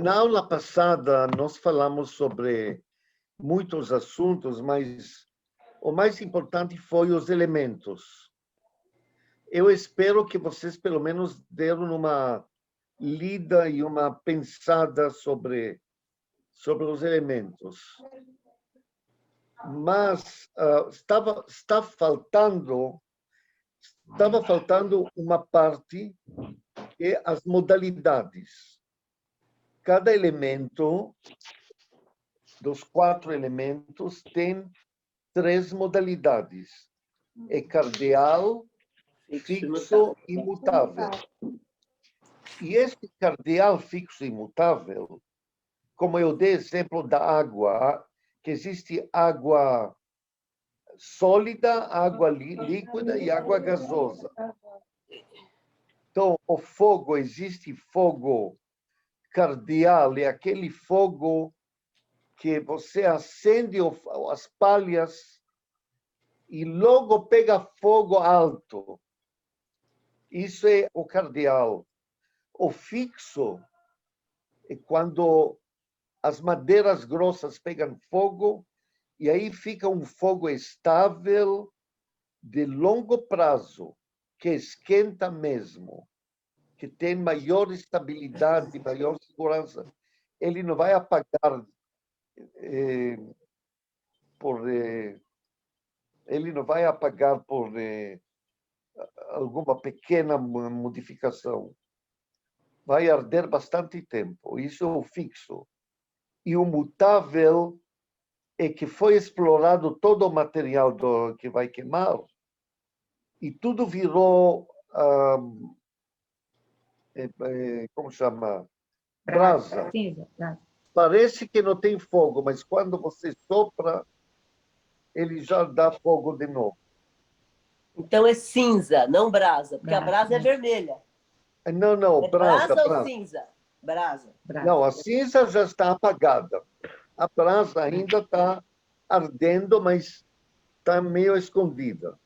Na aula passada, nós falamos sobre muitos assuntos, mas o mais importante foi os elementos. Eu espero que vocês, pelo menos, deram uma lida e uma pensada sobre os elementos. Mas estava faltando uma parte, que é as modalidades. Cada elemento, dos 4 elementos, tem 3 modalidades. É cardeal, fixo e imutável. E este cardeal, fixo e imutável, como eu dei exemplo da água, que existe água sólida, água líquida e água gasosa. Então, o fogo, existe fogo cardeal, é aquele fogo que você acende as palhas e logo pega fogo alto. Isso é o cardeal. O fixo é quando as madeiras grossas pegam fogo e aí fica um fogo estável de longo prazo, que esquenta mesmo, que tem maior estabilidade, maior segurança. Ele não vai apagar ele não vai apagar por alguma pequena modificação. Vai arder bastante tempo. Isso é o fixo. E o mutável é que foi explorado todo o material que vai queimar e tudo virou, como chama? Brasa. Parece que não tem fogo, mas quando você sopra, ele já dá fogo de novo. Então é cinza, não brasa, porque a brasa é vermelha. Não, é brasa. ou cinza? Brasa. Não, a cinza já está apagada. A brasa ainda está ardendo, mas está meio escondida.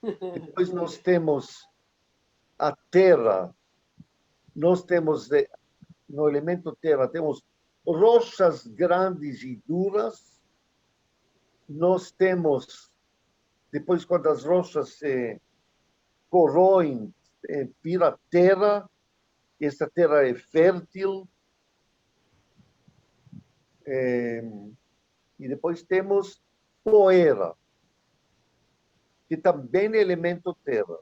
Depois nós temos a terra. Nós temos, no elemento terra, temos rochas grandes e duras. Nós temos, depois quando as rochas se corroem, vira terra. Esta terra é fértil. E depois temos poeira, que também é elemento terra.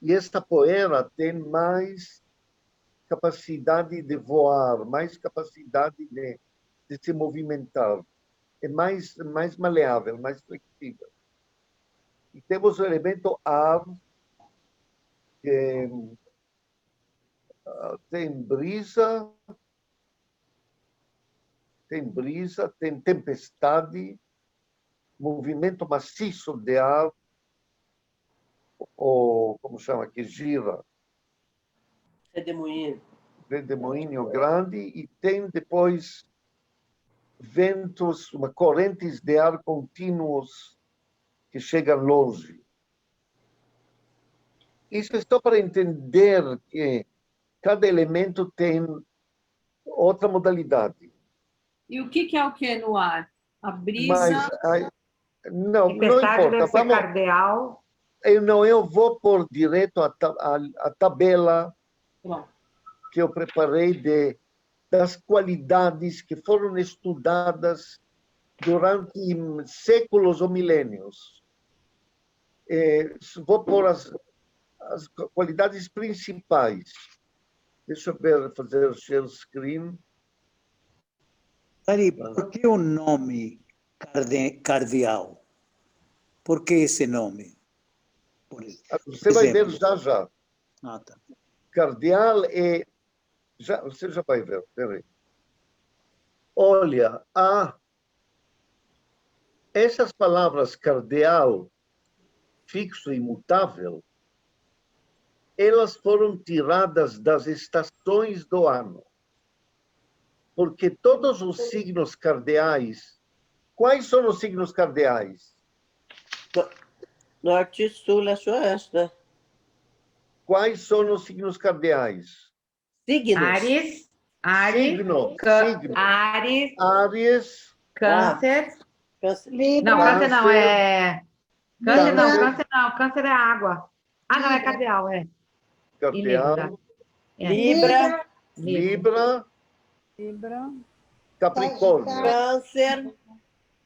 E esta poeira tem mais capacidade de voar, mais capacidade de se movimentar. É mais maleável, mais flexível. E temos o elemento ar, que tem brisa, tem tempestade, movimento maciço de ar, ou como chama, que gira. Redemoinho grande, e tem depois ventos, correntes de ar contínuos que chegam longe. Isso é só para entender que cada elemento tem outra modalidade. E o que é o que no ar? A brisa? Mas, não importa. Deve ser cardeal. Eu vou pôr direto a tabela que eu preparei das qualidades que foram estudadas durante séculos ou milênios. Vou pôr as qualidades principais. Deixa eu ver, fazer share screen. Ari, por que o nome cardeal? Por que esse nome? Você vai ver já. Tá. Cardeal é... você já vai ver, peraí. Olha, essas palavras cardeal, fixo e imutável, elas foram tiradas das estações do ano. Porque todos os signos cardeais... Quais são os signos cardeais? Norte, Sul, Leste, Oeste, né? Quais são os signos cardeais? Signos. Áries, Áries, Signo, Cã- signo. Áries, Áries, Câncer. Câncer. Não, Câncer não, é... Câncer não, Câncer. Câncer não, Câncer é água. Ah, não, é Cardeal, é. E Libra. Cardeal, É. Libra, Libra. Libra, Capricórnio. Câncer,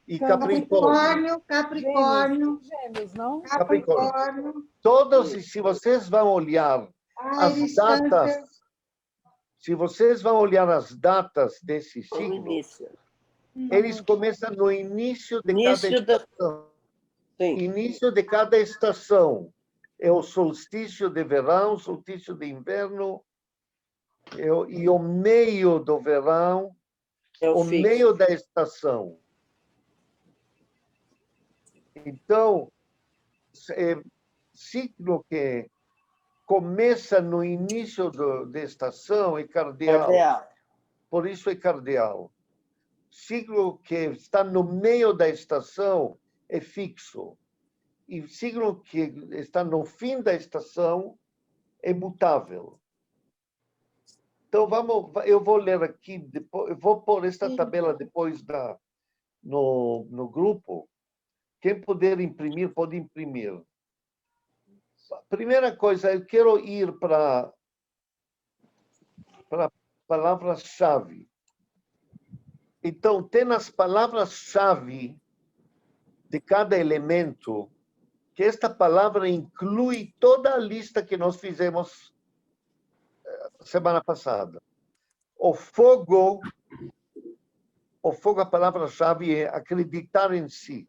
E Capricórnio. Capricórnio. Gêmeos, não? Capricórnio. Todos, se vocês vão olhar as datas, se vocês vão olhar as datas desse no signo, início. eles começam no início de cada Início da... estação. Sim. Início de cada estação. É o solstício de verão, solstício de inverno, e o meio do verão, É o o fixo. meio da estação. Então, signo que começa no início da estação é cardeal. Cardeal. Por isso é cardeal. Signo que está no meio da estação é fixo. E signo que está no fim da estação é mutável. Então, eu vou ler aqui, depois, eu vou pôr esta tabela depois no grupo. Quem puder imprimir, pode imprimir. Primeira coisa, eu quero ir para a palavra-chave. Então, tem as palavras-chave de cada elemento, que esta palavra inclui toda a lista que nós fizemos semana passada. O fogo, a palavra-chave é acreditar em si,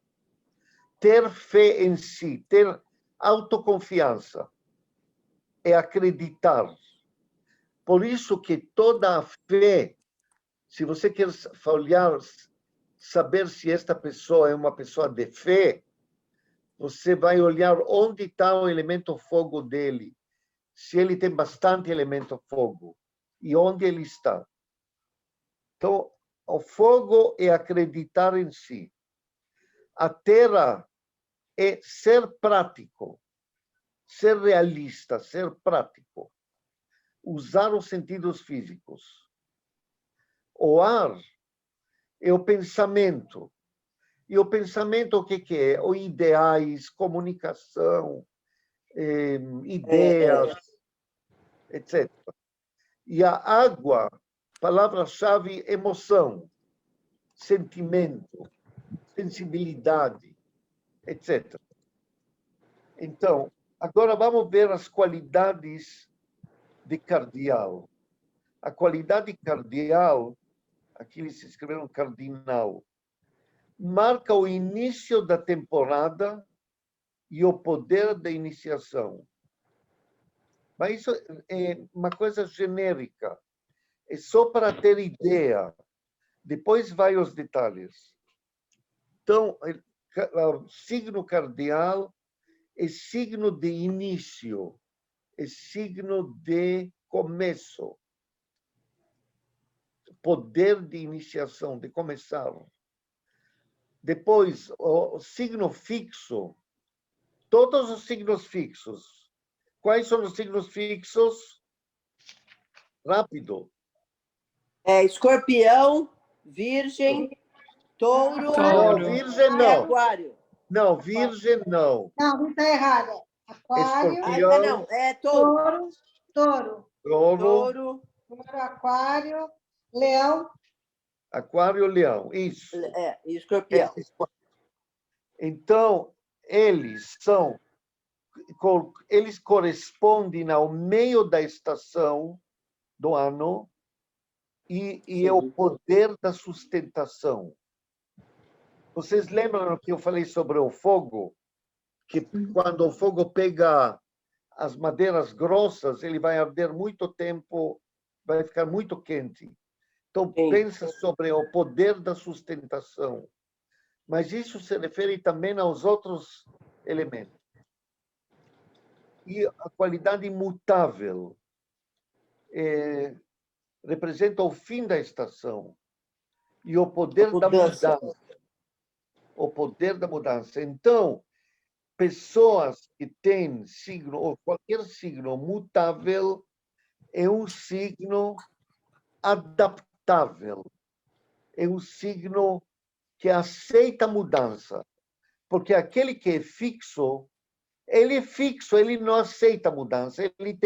ter fé em si, ter autoconfiança, é acreditar. Por isso que toda a fé, se você quer olhar, saber se esta pessoa é uma pessoa de fé, você vai olhar onde está o elemento fogo dele, se ele tem bastante elemento fogo, e onde ele está. Então, o fogo é acreditar em si. A terra é ser prático, ser realista, ser prático, usar os sentidos físicos. O ar é o pensamento. E o pensamento, o que é? O ideais, comunicação, ideias, etc. E a água, palavra-chave, emoção, sentimento, sensibilidade, etc. Então, agora vamos ver as qualidades de cardeal. A qualidade cardeal, aqui eles escreveram cardinal, marca o início da temporada e o poder da iniciação. Mas isso é uma coisa genérica. É só para ter ideia. Depois vai os detalhes. Então, o signo cardeal é signo de início, é signo de começo. Poder de iniciação, de começar. Depois, o signo fixo, todos os signos fixos. Quais são os signos fixos? Rápido. Escorpião, Virgem, Touro, Não, Virgem e não. Aquário. Não, Virgem não. Não, está errada. Aquário, Escorpião, Não, é Touro. touro, Touro, aquário, leão, Aquário, Leão. Isso. E Escorpião. Então, eles correspondem ao meio da estação do ano e é o poder da sustentação. Vocês lembram que eu falei sobre o fogo? Que quando o fogo pega as madeiras grossas, ele vai arder muito tempo, vai ficar muito quente. Então, pensa sobre o poder da sustentação. Mas isso se refere também aos outros elementos. E a qualidade imutável representa o fim da estação e o poder da mudança. O poder da mudança. Então, pessoas que têm signo, ou qualquer signo mutável, é um signo adaptável, é um signo que aceita mudança, porque aquele que é fixo, ele não aceita mudança, ele é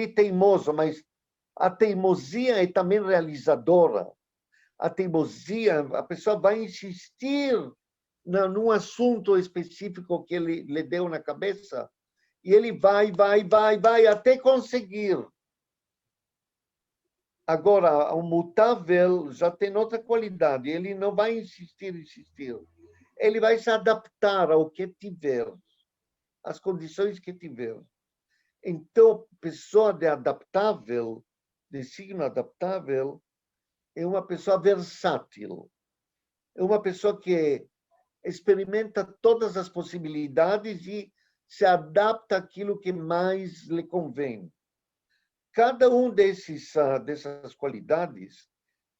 teimoso, mas a teimosia é também realizadora. A teimosia, a pessoa vai insistir num assunto específico que ele lhe deu na cabeça, e ele vai até conseguir. Agora, o mutável já tem outra qualidade, ele não vai insistir. Ele vai se adaptar ao que tiver, às condições que tiver. Então, pessoa de signo adaptável, é uma pessoa versátil. É uma pessoa que experimenta todas as possibilidades e se adapta àquilo que mais lhe convém. Cada um dessas qualidades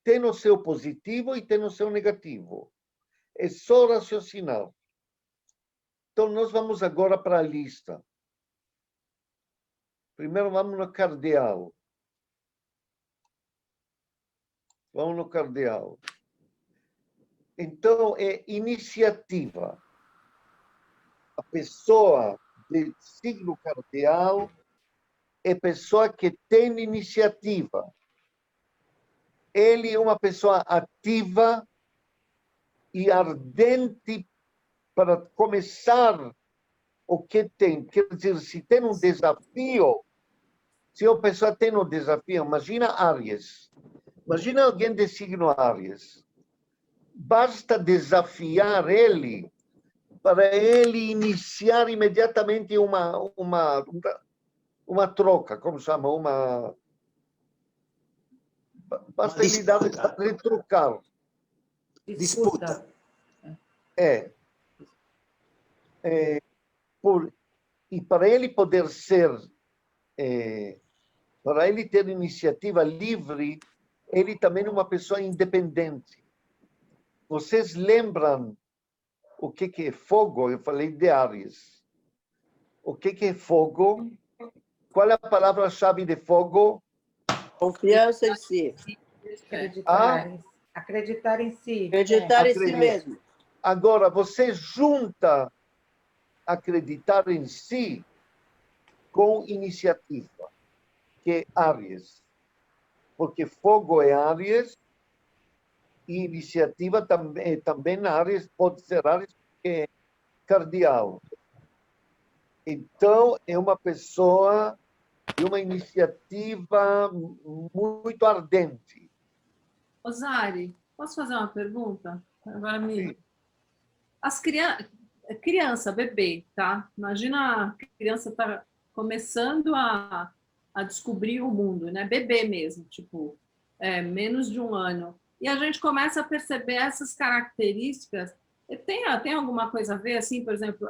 tem o seu positivo e tem o seu negativo. É só raciocinar. Então, nós vamos agora para a lista. Primeiro, vamos no cardeal. Então, é iniciativa. A pessoa de signo cardeal é pessoa que tem iniciativa. Ele é uma pessoa ativa e ardente para começar o que tem. Quer dizer, se tem um desafio, se a pessoa tem um desafio, imagina Áries. Imagina alguém de signo Áries. Basta desafiar ele para ele iniciar imediatamente uma troca, como chama? Basta ele dar retrucar. Disputa. E para ele poder ser, para ele ter iniciativa livre, ele também é uma pessoa independente. Vocês lembram o que é fogo? Eu falei de Áries. O que é fogo? Qual é a palavra-chave de fogo? Confiança em si. Acreditar em si. Acreditar em si mesmo. Agora, você junta acreditar em si com iniciativa, que é Áries. Porque fogo é Áries e iniciativa também Áries, pode ser Áries, porque é cardeal. Então, é uma pessoa de uma iniciativa muito ardente. Osari, posso fazer uma pergunta? Agora me... As criança, bebê, tá? Imagina a criança tá começando a descobrir o mundo, né? Bebê mesmo, tipo, menos de 1 ano. E a gente começa a perceber essas características. Tem alguma coisa a ver, assim, por exemplo,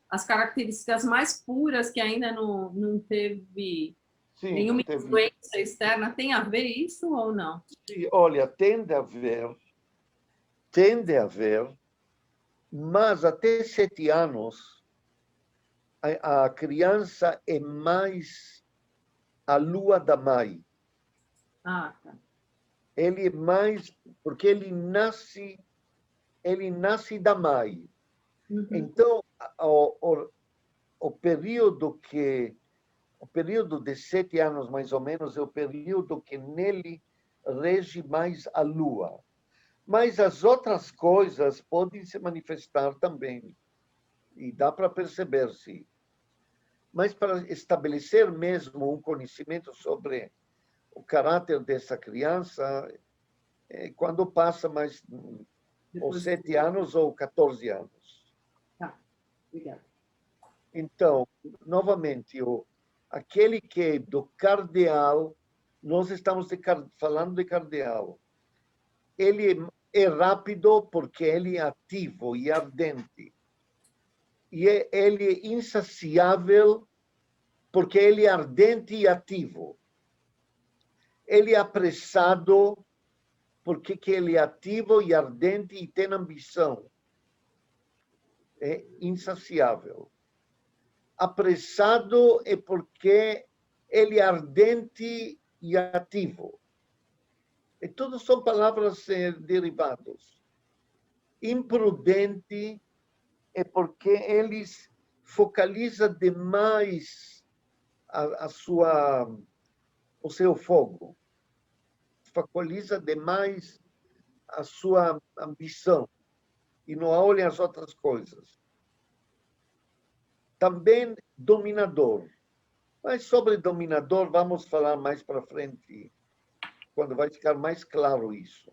as características mais puras que ainda não teve nenhuma influência externa, tem a ver isso ou não? Sim, olha, tende a haver, mas até 7 anos a criança é mais a lua da mãe. Ah, tá. Ele é mais, porque ele nasce da mãe. Uhum. Então, o período de 7 anos, mais ou menos, é o período que nele rege mais a lua. Mas as outras coisas podem se manifestar também. E dá para perceber-se. Mas para estabelecer mesmo um conhecimento sobre o caráter dessa criança, quando passa mais ou 7 anos ou 14 anos. Tá, obrigada. Então, novamente, aquele que é do cardeal, nós estamos falando de cardeal. Ele é rápido porque ele é ativo e ardente. E ele é insaciável porque ele é ardente e ativo. Ele é apressado porque ele é ativo e ardente e tem ambição. É insaciável. apressado é porque ele é ardente e ativo. E tudo são palavras derivadas. Imprudente é porque ele focaliza demais o seu fogo. Focaliza demais a sua ambição e não olha as outras coisas. Também dominador. Mas sobre dominador vamos falar mais para frente, quando vai ficar mais claro isso.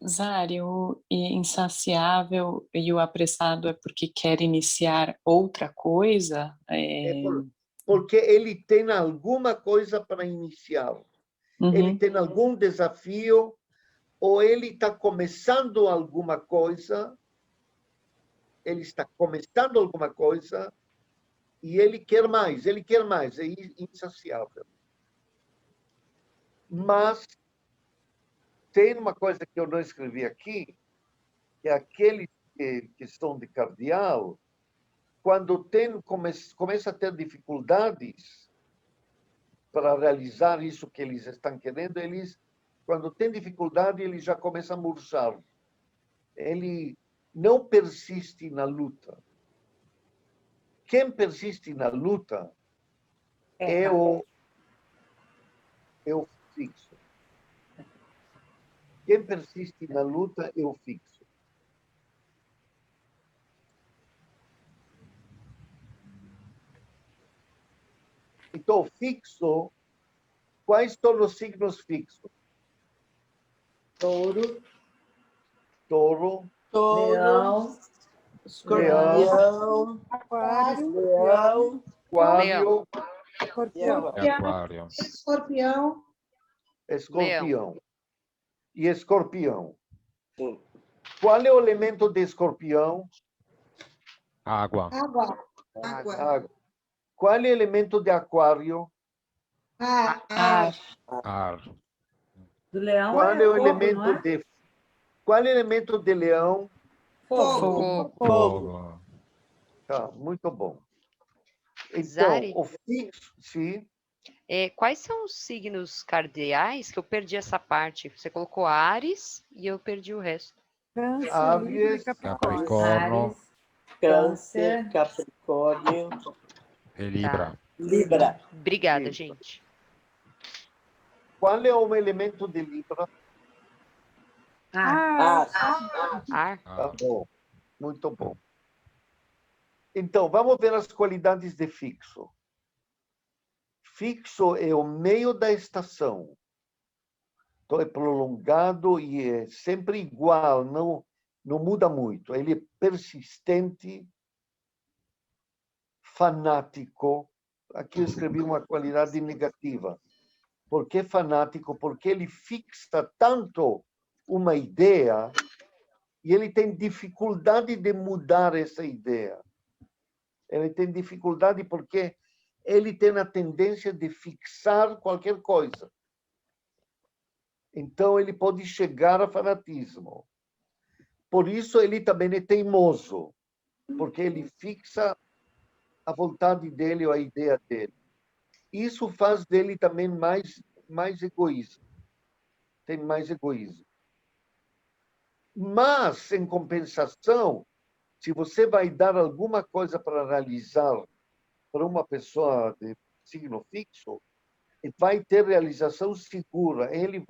Zari, o insaciável e o apressado é porque quer iniciar outra coisa? Porque ele tem alguma coisa para iniciar. Ele tem algum desafio, ou ele está começando alguma coisa, e ele quer mais, é insaciável. Mas tem uma coisa que eu não escrevi aqui, que é aquele questão de cardeal, quando começa a ter dificuldades para realizar isso que eles estão querendo, quando tem dificuldade, ele já começa a murchar. Ele não persiste na luta. Quem persiste na luta é o fixo. Quem persiste na luta é o fixo. Então, fixo, quais são os signos fixos? Touro, Leão, escorpião, Aquário, leão, Aquário, Aquário. escorpião, escorpião. E escorpião. Sim. Qual é o elemento de escorpião? Água. água, Água. Qual é o elemento de aquário? ar, Ar. do leão Qual é o fogo, elemento não é? Qual é o elemento de leão? Fogo. Fogo. Tá, muito bom. Então, Zari? o fixo, sim. Quais são os signos cardeais que eu perdi essa parte? Você colocou Áries e eu perdi o resto. Áries, Capricórnio. Áries, Câncer, Capricórnio, E Libra. Libra. Obrigada, Libra. gente. Qual é o elemento de Libra? Ar, Ar. Tá bom, muito bom. Então, vamos ver as qualidades de fixo. Fixo é o meio da estação. Então, é prolongado e é sempre igual, não muda muito. Ele é persistente, fanático. Aqui eu escrevi uma qualidade negativa. Por que fanático? Porque ele fixa tanto uma ideia e ele tem dificuldade de mudar essa ideia. Ele tem dificuldade porque ele tem a tendência de fixar qualquer coisa. Então, ele pode chegar a fanatismo. Por isso, ele também é teimoso, porque ele fixa a vontade dele ou a ideia dele. Isso faz dele também mais egoísta. Tem mais egoísmo. Mas, em compensação, se você vai dar alguma coisa para realizar para uma pessoa de signo fixo, vai ter realização segura. Ele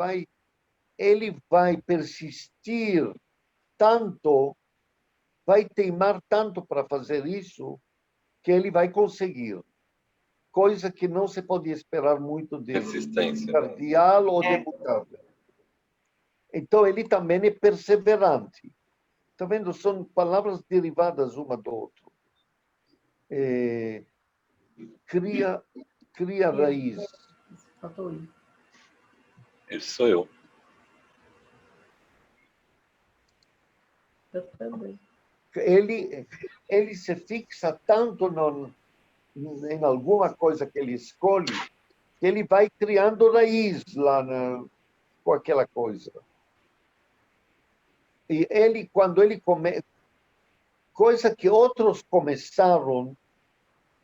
vai persistir tanto, vai teimar tanto para fazer isso, que ele vai conseguir. Coisa que não se pode esperar muito de cardeal ou de mutável. Então, ele também é perseverante. Está vendo? São palavras derivadas uma do outro. Cria raiz. Faltou ir. Esse sou eu. Eu também. Ele se fixa tanto em alguma coisa que ele escolhe, que ele vai criando raiz lá com aquela coisa. E quando ele começa, coisa que outros começaram,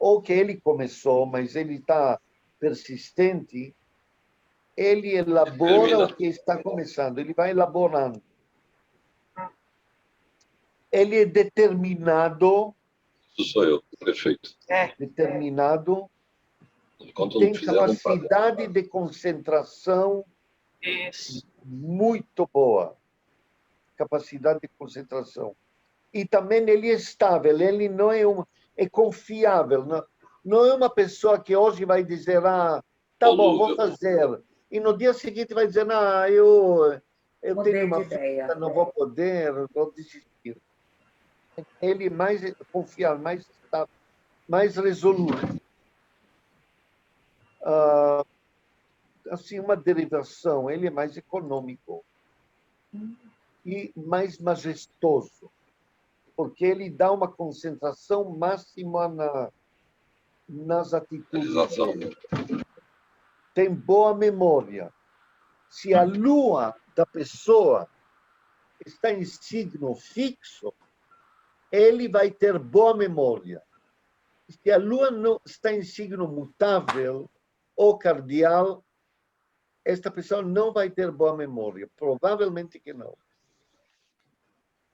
ou que ele começou, mas ele está persistente, ele elabora Termina. o que está começando, ele vai elaborando. Ele é determinado, Isso sou eu, perfeito. determinado, Enquanto tem não fizer, não para. capacidade de concentração muito boa. Capacidade de concentração. E também ele é estável, ele não é é confiável. Não é uma pessoa que hoje vai dizer, tá bom, vou fazer. E no dia seguinte vai dizer, eu tenho uma vida, não vou poder, vou desistir. Ele é mais confiável, mais estável, mais resoluto. Assim, uma derivação, ele é mais econômico e mais majestoso, porque ele dá uma concentração máxima nas atitudes. Tem boa memória. Se a lua da pessoa está em signo fixo, ele vai ter boa memória. Se a lua não está em signo mutável ou cardial, esta pessoa não vai ter boa memória. Provavelmente que não.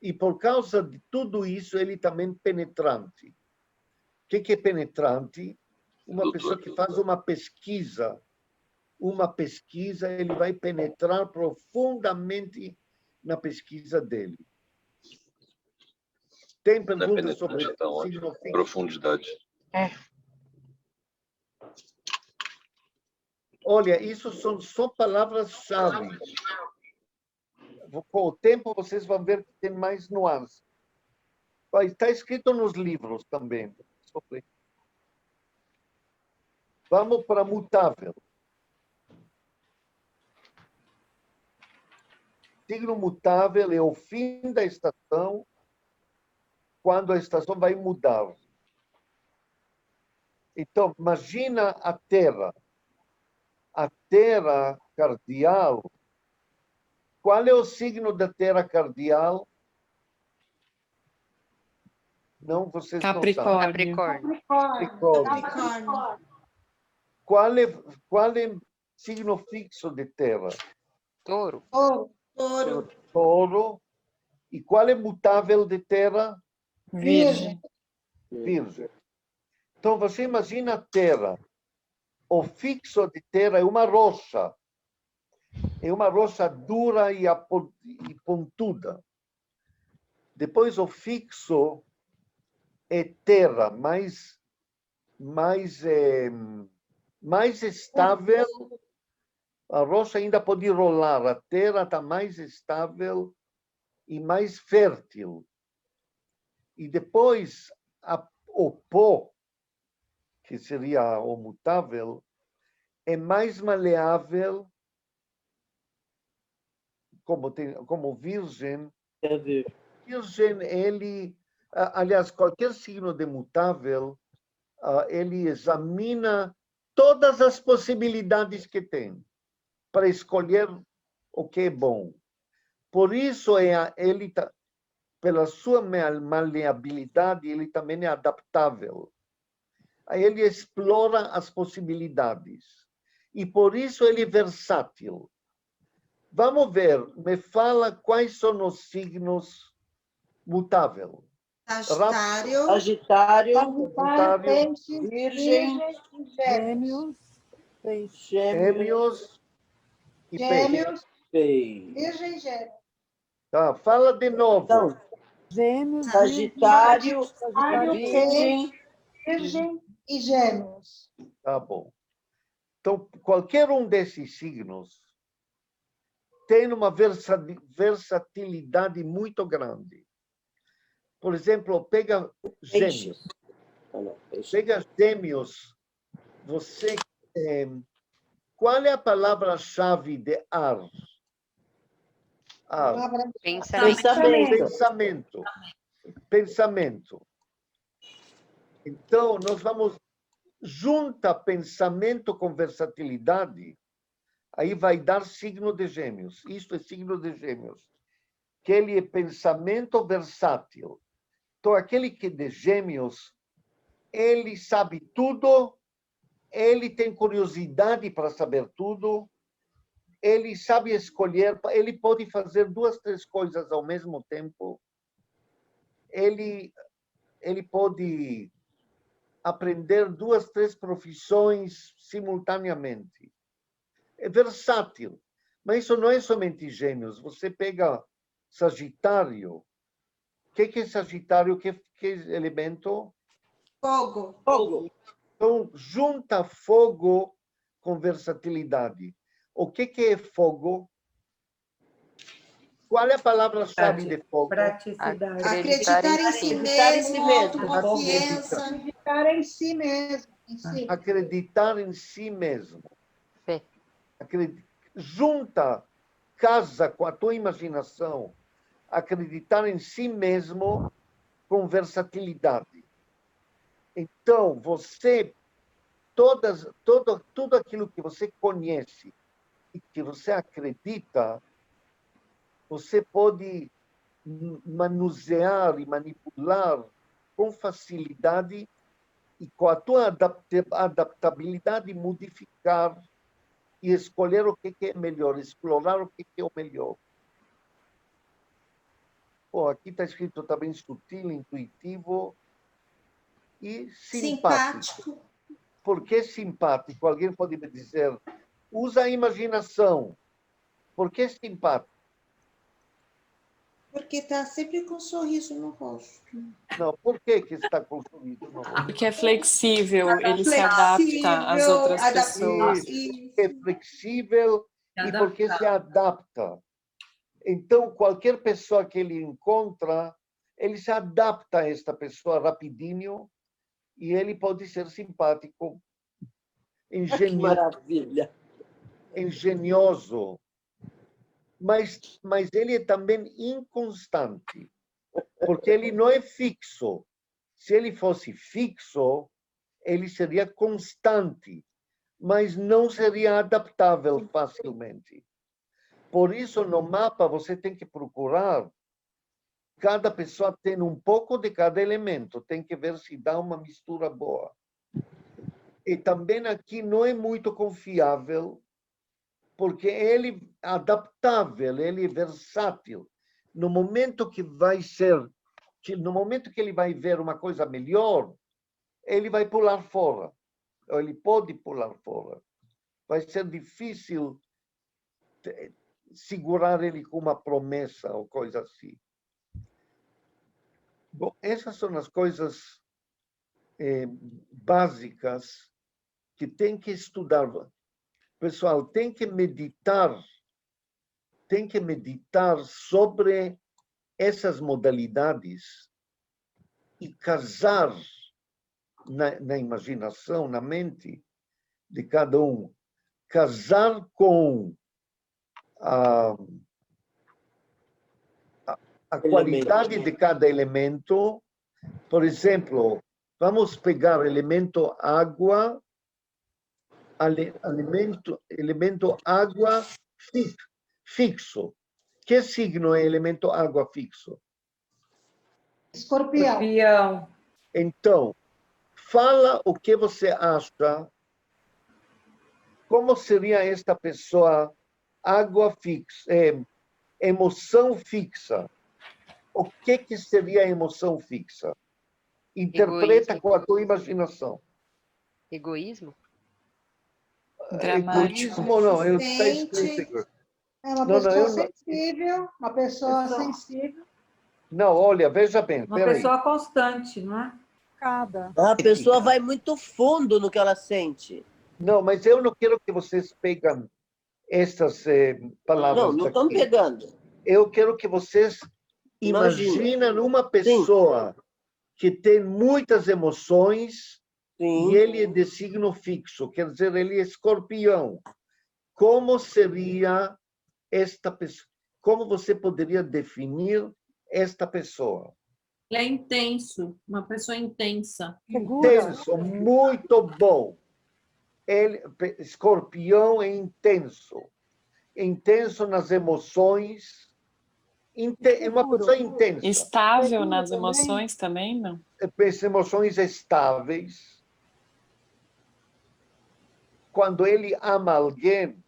E por causa de tudo isso, ele também é penetrante. O que é penetrante? Uma pessoa que faz uma pesquisa, ele vai penetrar profundamente na pesquisa dele. Tem perguntas sobre signo fixo? Profundidade. Olha, isso são só palavras-chave. Com o tempo, vocês vão ver que tem mais nuances. Está escrito nos livros também. Vamos para mutável. Signo mutável é o fim da estação, quando a estação vai mudar. Então, imagina a Terra. A Terra cardial. Qual é o signo da Terra cardial? Não, vocês Capricórnio. Capricórnio. Qual é o signo fixo de Terra? Touro. Touro. E qual é mutável de Terra? Virgem. Virgem. Então, você imagina a Terra. O fixo de Terra é uma rocha. É uma rocha dura e pontuda. Depois, o fixo é terra, mais estável. A rocha ainda pode rolar. A terra está mais estável e mais fértil. E depois, o pó, que seria o mutável, é mais maleável, como virgem. Virgem, ele, aliás, qualquer signo de mutável, ele examina todas as possibilidades que tem para escolher o que é bom. Por isso, ele, pela sua maleabilidade, ele também é adaptável. Aí ele explora as possibilidades. E por isso ele é versátil. Vamos ver, me fala quais são os signos mutáveis. Sagitário, Peixe, Virgem, Gêmeos, Gêmeos e Peixe. Virgem e Gêmeos. Tá, fala de novo. Então, Gêmeos, Sagitário, Virgem Virgem. e Gêmeos. Tá bom. Então, qualquer um desses signos tem uma versatilidade muito grande. Por exemplo, pega Gêmeos. Pega Gêmeos. Você, qual é a palavra-chave de ar? Pensamento. Então, nós vamos juntar pensamento com versatilidade, aí vai dar signo de Gêmeos. Isto é signo de Gêmeos, que ele é pensamento versátil. Então, aquele que de Gêmeos ele sabe tudo, ele tem curiosidade para saber tudo, ele sabe escolher, ele pode fazer 2, 3 coisas ao mesmo tempo, ele pode aprender 2, 3 profissões simultaneamente. É versátil, mas isso não é somente gêmeos. Você pega Sagitário. O que é Sagitário? Que elemento? Fogo. Fogo. Então, junta fogo com versatilidade. O que é fogo? Qual é a palavra-chave de fogo? Praticidade. Acreditar em si Acreditar em si mesmo, mesmo. autoconfiança. Acreditar em si mesmo. Acreditar em si mesmo. Fé. Junta, casa com a tua imaginação, acreditar em si mesmo com versatilidade. Então, você, tudo aquilo que você conhece e que você acredita, você pode manusear e manipular com facilidade e com a tua adaptabilidade modificar e escolher o que é melhor, explorar o que é o melhor. Pô, aqui está escrito também sutil, intuitivo e simpático. Por que simpático? Alguém pode me dizer, usa a imaginação. Por que simpático? Porque está sempre com um sorriso no rosto. Não, por que está com sorriso no rosto? Porque é flexível, ele se adapta às outras pessoas. É flexível e porque se adapta. Então, qualquer pessoa que ele encontra, ele se adapta a esta pessoa rapidinho e ele pode ser simpático, Que maravilha. engenhoso, mas ele é também inconstante, porque ele não é fixo. Se ele fosse fixo, ele seria constante, mas não seria adaptável facilmente. Por isso, no mapa, você tem que procurar. Cada pessoa tem um pouco de cada elemento, tem que ver se dá uma mistura boa. E também aqui não é muito confiável, porque ele é adaptável, ele é versátil. No momento que ele vai ver uma coisa melhor, ele vai pular fora. Ou ele pode pular fora. Vai ser difícil segurar ele com uma promessa ou coisa assim. Bom, essas são as coisas básicas que tem que estudar. Pessoal, tem que meditar sobre essas modalidades e casar na imaginação, na mente de cada um, casar com a qualidade de cada elemento. Por exemplo, vamos pegar elemento água, elemento água fixo. Que signo é elemento água fixo? Escorpião. Então, fala o que você acha, como seria esta pessoa água fixa, emoção fixa. O que seria emoção fixa? Interpreta Egoísmo. com a tua imaginação. Egoísmo? Egoísmo não, eu está escrito. É uma pessoa sensível, uma pessoa sensível. Não, olha, veja bem. Uma pessoa constante, não é? A pessoa vai muito fundo no que ela sente. Não, mas eu não quero que vocês peguem essas palavras. Não estão pegando. Eu quero que vocês imaginem uma pessoa que tem muitas emoções e ele é de signo fixo, quer dizer, ele é escorpião. Como seria esta pessoa? Como você poderia definir esta pessoa? Ele é intenso, uma pessoa intensa. Intenso, muito bom. Escorpião é intenso nas emoções É uma pessoa intensa. Estável nas emoções também, não? As emoções estáveis. Quando ele ama alguém,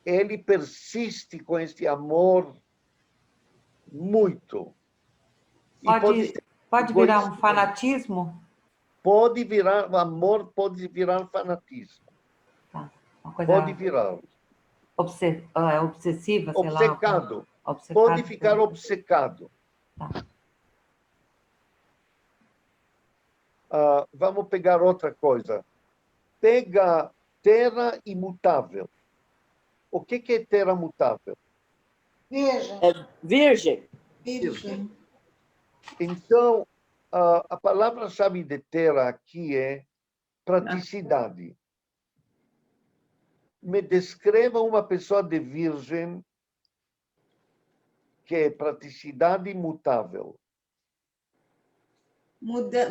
ele persiste com este amor muito. Pode virar um fanatismo? Pode virar, o amor pode virar fanatismo. Tá. Uma coisa Pode virar. obsessiva, sei Obcecado. lá. Obcecado. Pode ficar obcecado. Tá. Vamos pegar outra coisa. Pega terra imutável. O que é terra mutável? Virgem. É virgem. Virgem. Então, a palavra-chave de terra aqui é praticidade. Me descreva uma pessoa de virgem que é praticidade imutável.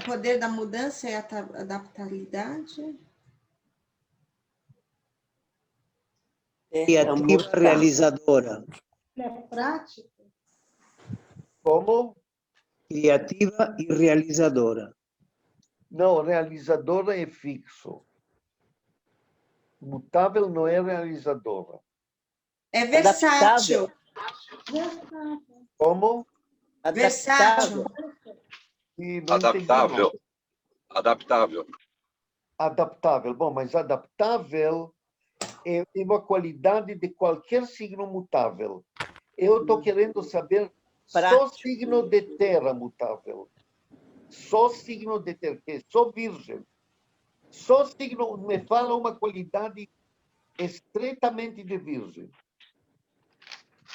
Poder da mudança é adaptabilidade? Criativa, realizadora. É prático? Como? Criativa e realizadora. Não, realizadora é fixo. Mutável não é realizadora. É versátil. Como? Versátil. Adaptável. Adaptável. Adaptável. Bom, mas adaptável é uma qualidade de qualquer signo mutável. Eu estou querendo saber só signo de terra mutável. Só signo de terra, que é só virgem. Só signo, me fala uma qualidade estreitamente de virgem.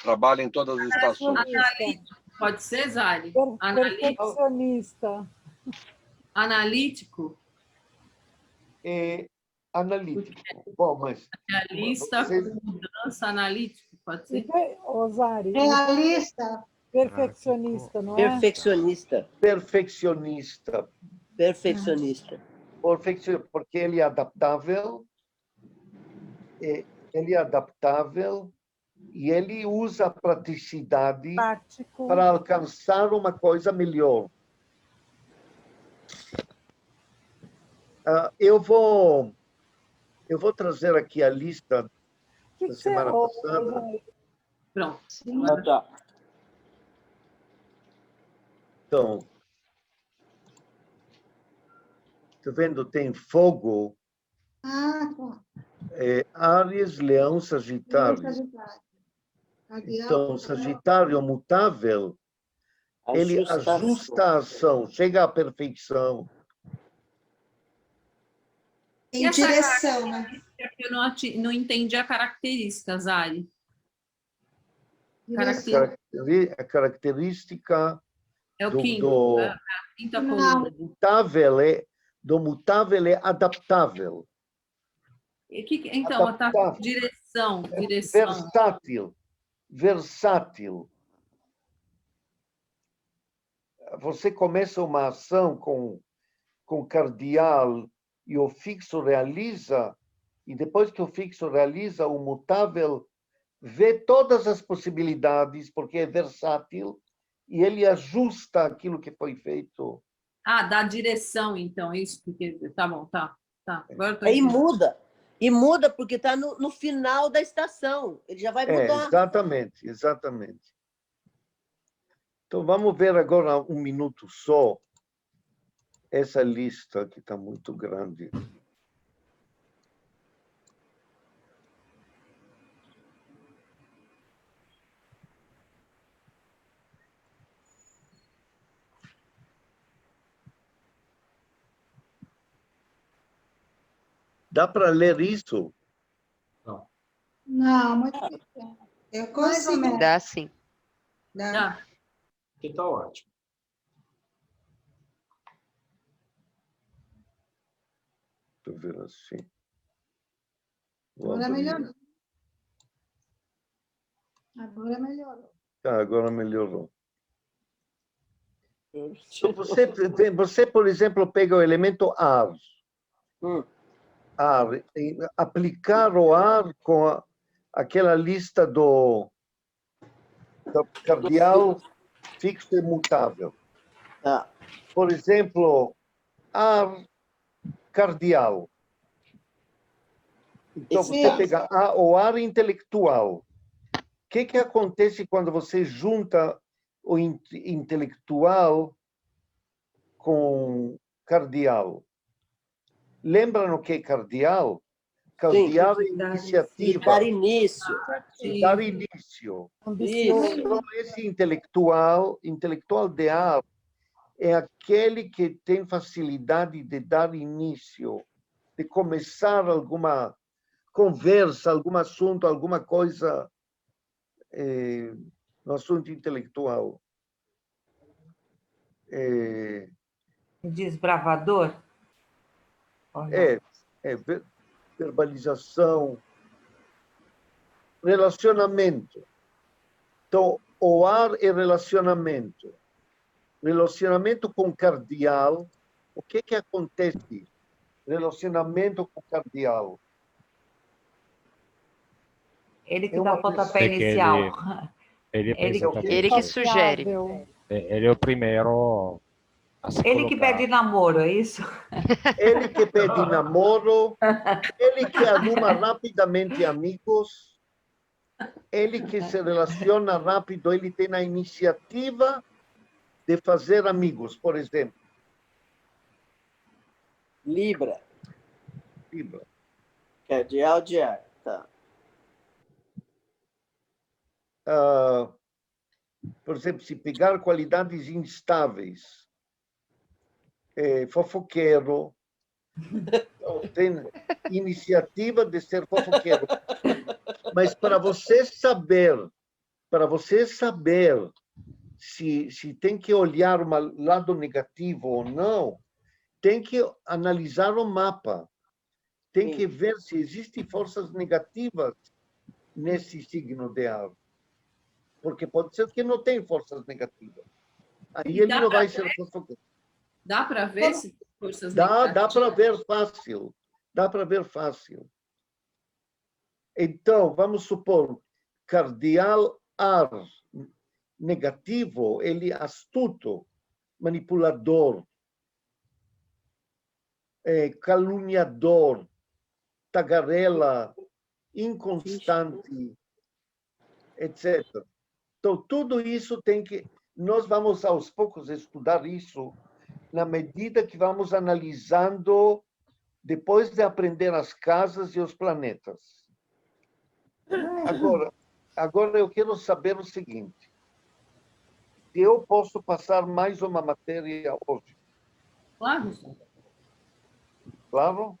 Trabalha em todas as estações. Analítico. Pode ser, Zari? Perfeccionista. Analítico? É analítico. Bom, mas... Realista com mudança, analítico, pode ser? Osari. Realista. Perfeccionista, não é? Perfeccionista. Perfeccionista. Perfeccionista. Porque ele é adaptável. Ele é adaptável e ele usa a praticidade para alcançar uma coisa melhor. Eu vou trazer aqui a lista da semana passada. Pronto. Então, tá vendo? Tem fogo. Áries, Leão, Sagitário. Então, Sagitário mutável, ele ajusta a ação, chega à perfeição. Em direção, né? Eu não entendi a característica, Zari. A característica é o quinto, a quinta coluna. Do mutável é adaptável. Então, adaptável. Direção. Versátil. Você começa uma ação com cardeal e o fixo realiza, e depois que o fixo realiza, o mutável vê todas as possibilidades, porque é versátil, e ele ajusta aquilo que foi feito. Dá direção, então, isso, porque... Tá bom, tá. Agora eu tô Aí muda. E muda porque está no final da estação. Ele já vai mudar. Exatamente. Então, vamos ver agora um minuto só essa lista que está muito grande. Dá para ler isso? Não, muito pequeno. Eu consigo. Dá sim. Dá. Que tá ótimo. Deixa eu ver assim. Agora melhorou. Agora melhorou. Você, por exemplo, pega o elemento ar. Aplicar o ar com aquela lista Então, cardeal fixo e mutável. Por exemplo, ar cardeal. Então, você pega o ar intelectual. O que acontece quando você junta o intelectual com cardeal? Lembram o que é cardeal? Cardeal é iniciativa. Dar início. Dar início. Então, esse intelectual de ar, é aquele que tem facilidade de dar início, de começar alguma conversa, algum assunto, alguma coisa no assunto intelectual. Desbravador? Verbalização, relacionamento. Então, o ar é relacionamento. Relacionamento com cardeal, o que acontece? Relacionamento com cardeal. Ele que dá o pontapé inicial. Ele que sugere. Ele é o primeiro a se Ele que colocar. pede namoro, é isso? Ele que pede namoro, ele que arruma rapidamente amigos, ele que se relaciona rápido, ele tem a iniciativa de fazer amigos, por exemplo. Libra. Libra. Cardeal de ar. Tá. Por exemplo, se pegar qualidades instáveis, fofoqueiro, tem iniciativa de ser fofoqueiro. Mas para você saber se tem que olhar um lado negativo ou não, tem que analisar o mapa. Tem que ver se existem forças negativas nesse signo de ar. Porque pode ser que não tem forças negativas. Aí ele não vai ser fofoqueiro. Dá para ver se tem forças Dá negativas? para ver fácil. Dá para ver fácil. Então, vamos supor, cardeal ar negativo, ele é astuto, manipulador, caluniador, tagarela, inconstante, etc. Então, tudo isso tem que... Nós vamos, aos poucos, estudar isso na medida que vamos analisando, depois de aprender as casas e os planetas. Agora eu quero saber o seguinte. Se eu posso passar mais uma matéria hoje? Claro. Claro?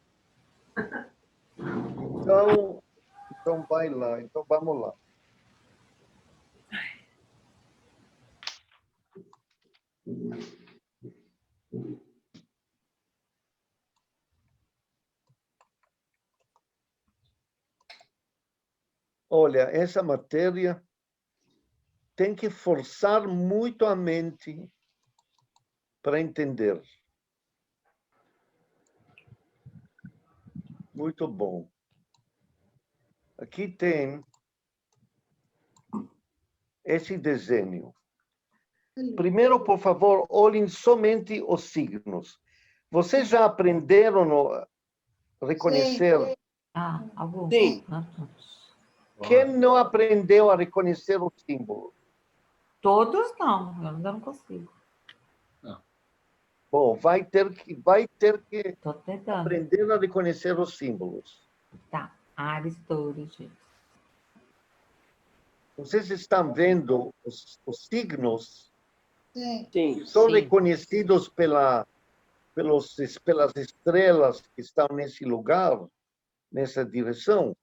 Então vai lá. Então vamos lá. Olha, essa matéria tem que forçar muito a mente para entender. Muito bom. Aqui tem esse desenho. Primeiro, por favor, olhem somente os signos. Vocês já aprenderam a reconhecer? Algum? Sim. Quem não aprendeu a reconhecer o símbolo? Todos não, eu ainda não consigo. Bom, vai ter que Tô tentando. aprender a reconhecer os símbolos. Tá, Áries, Touro, Gêmeos. Vocês estão vendo os signos? Sim. São reconhecidos pelas estrelas que estão nesse lugar, nessa direção.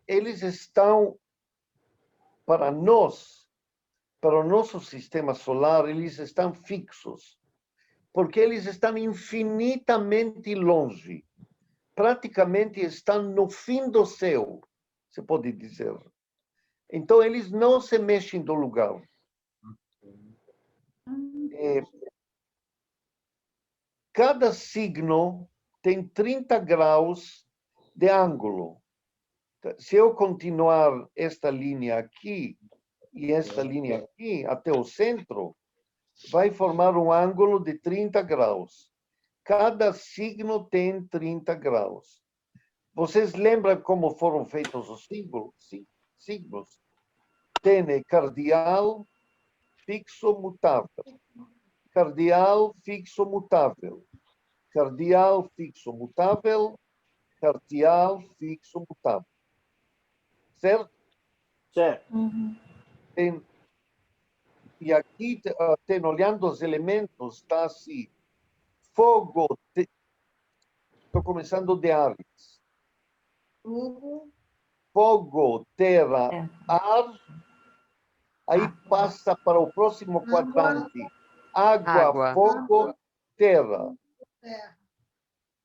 Eles estão, para nós, para o nosso sistema solar, eles estão fixos, porque eles estão infinitamente longe. Praticamente estão no fim do céu, se pode dizer. Então, eles não se mexem do lugar. Cada signo tem 30 graus de ângulo. Se eu continuar esta linha aqui e esta linha aqui até o centro, vai formar um ângulo de 30 graus. Cada signo tem 30 graus. Vocês lembram como foram feitos os signos? Tem cardeal, fixo, mutável. Cardeal, fixo, mutável. Cardeal, fixo, mutável. Cardeal, fixo, mutável. Certo? Certo. E aqui, olhando os elementos, está assim. Fogo, estou começando de Ares. Fogo, terra, ar. Aí passa para o próximo quadrante. Água, fogo, terra.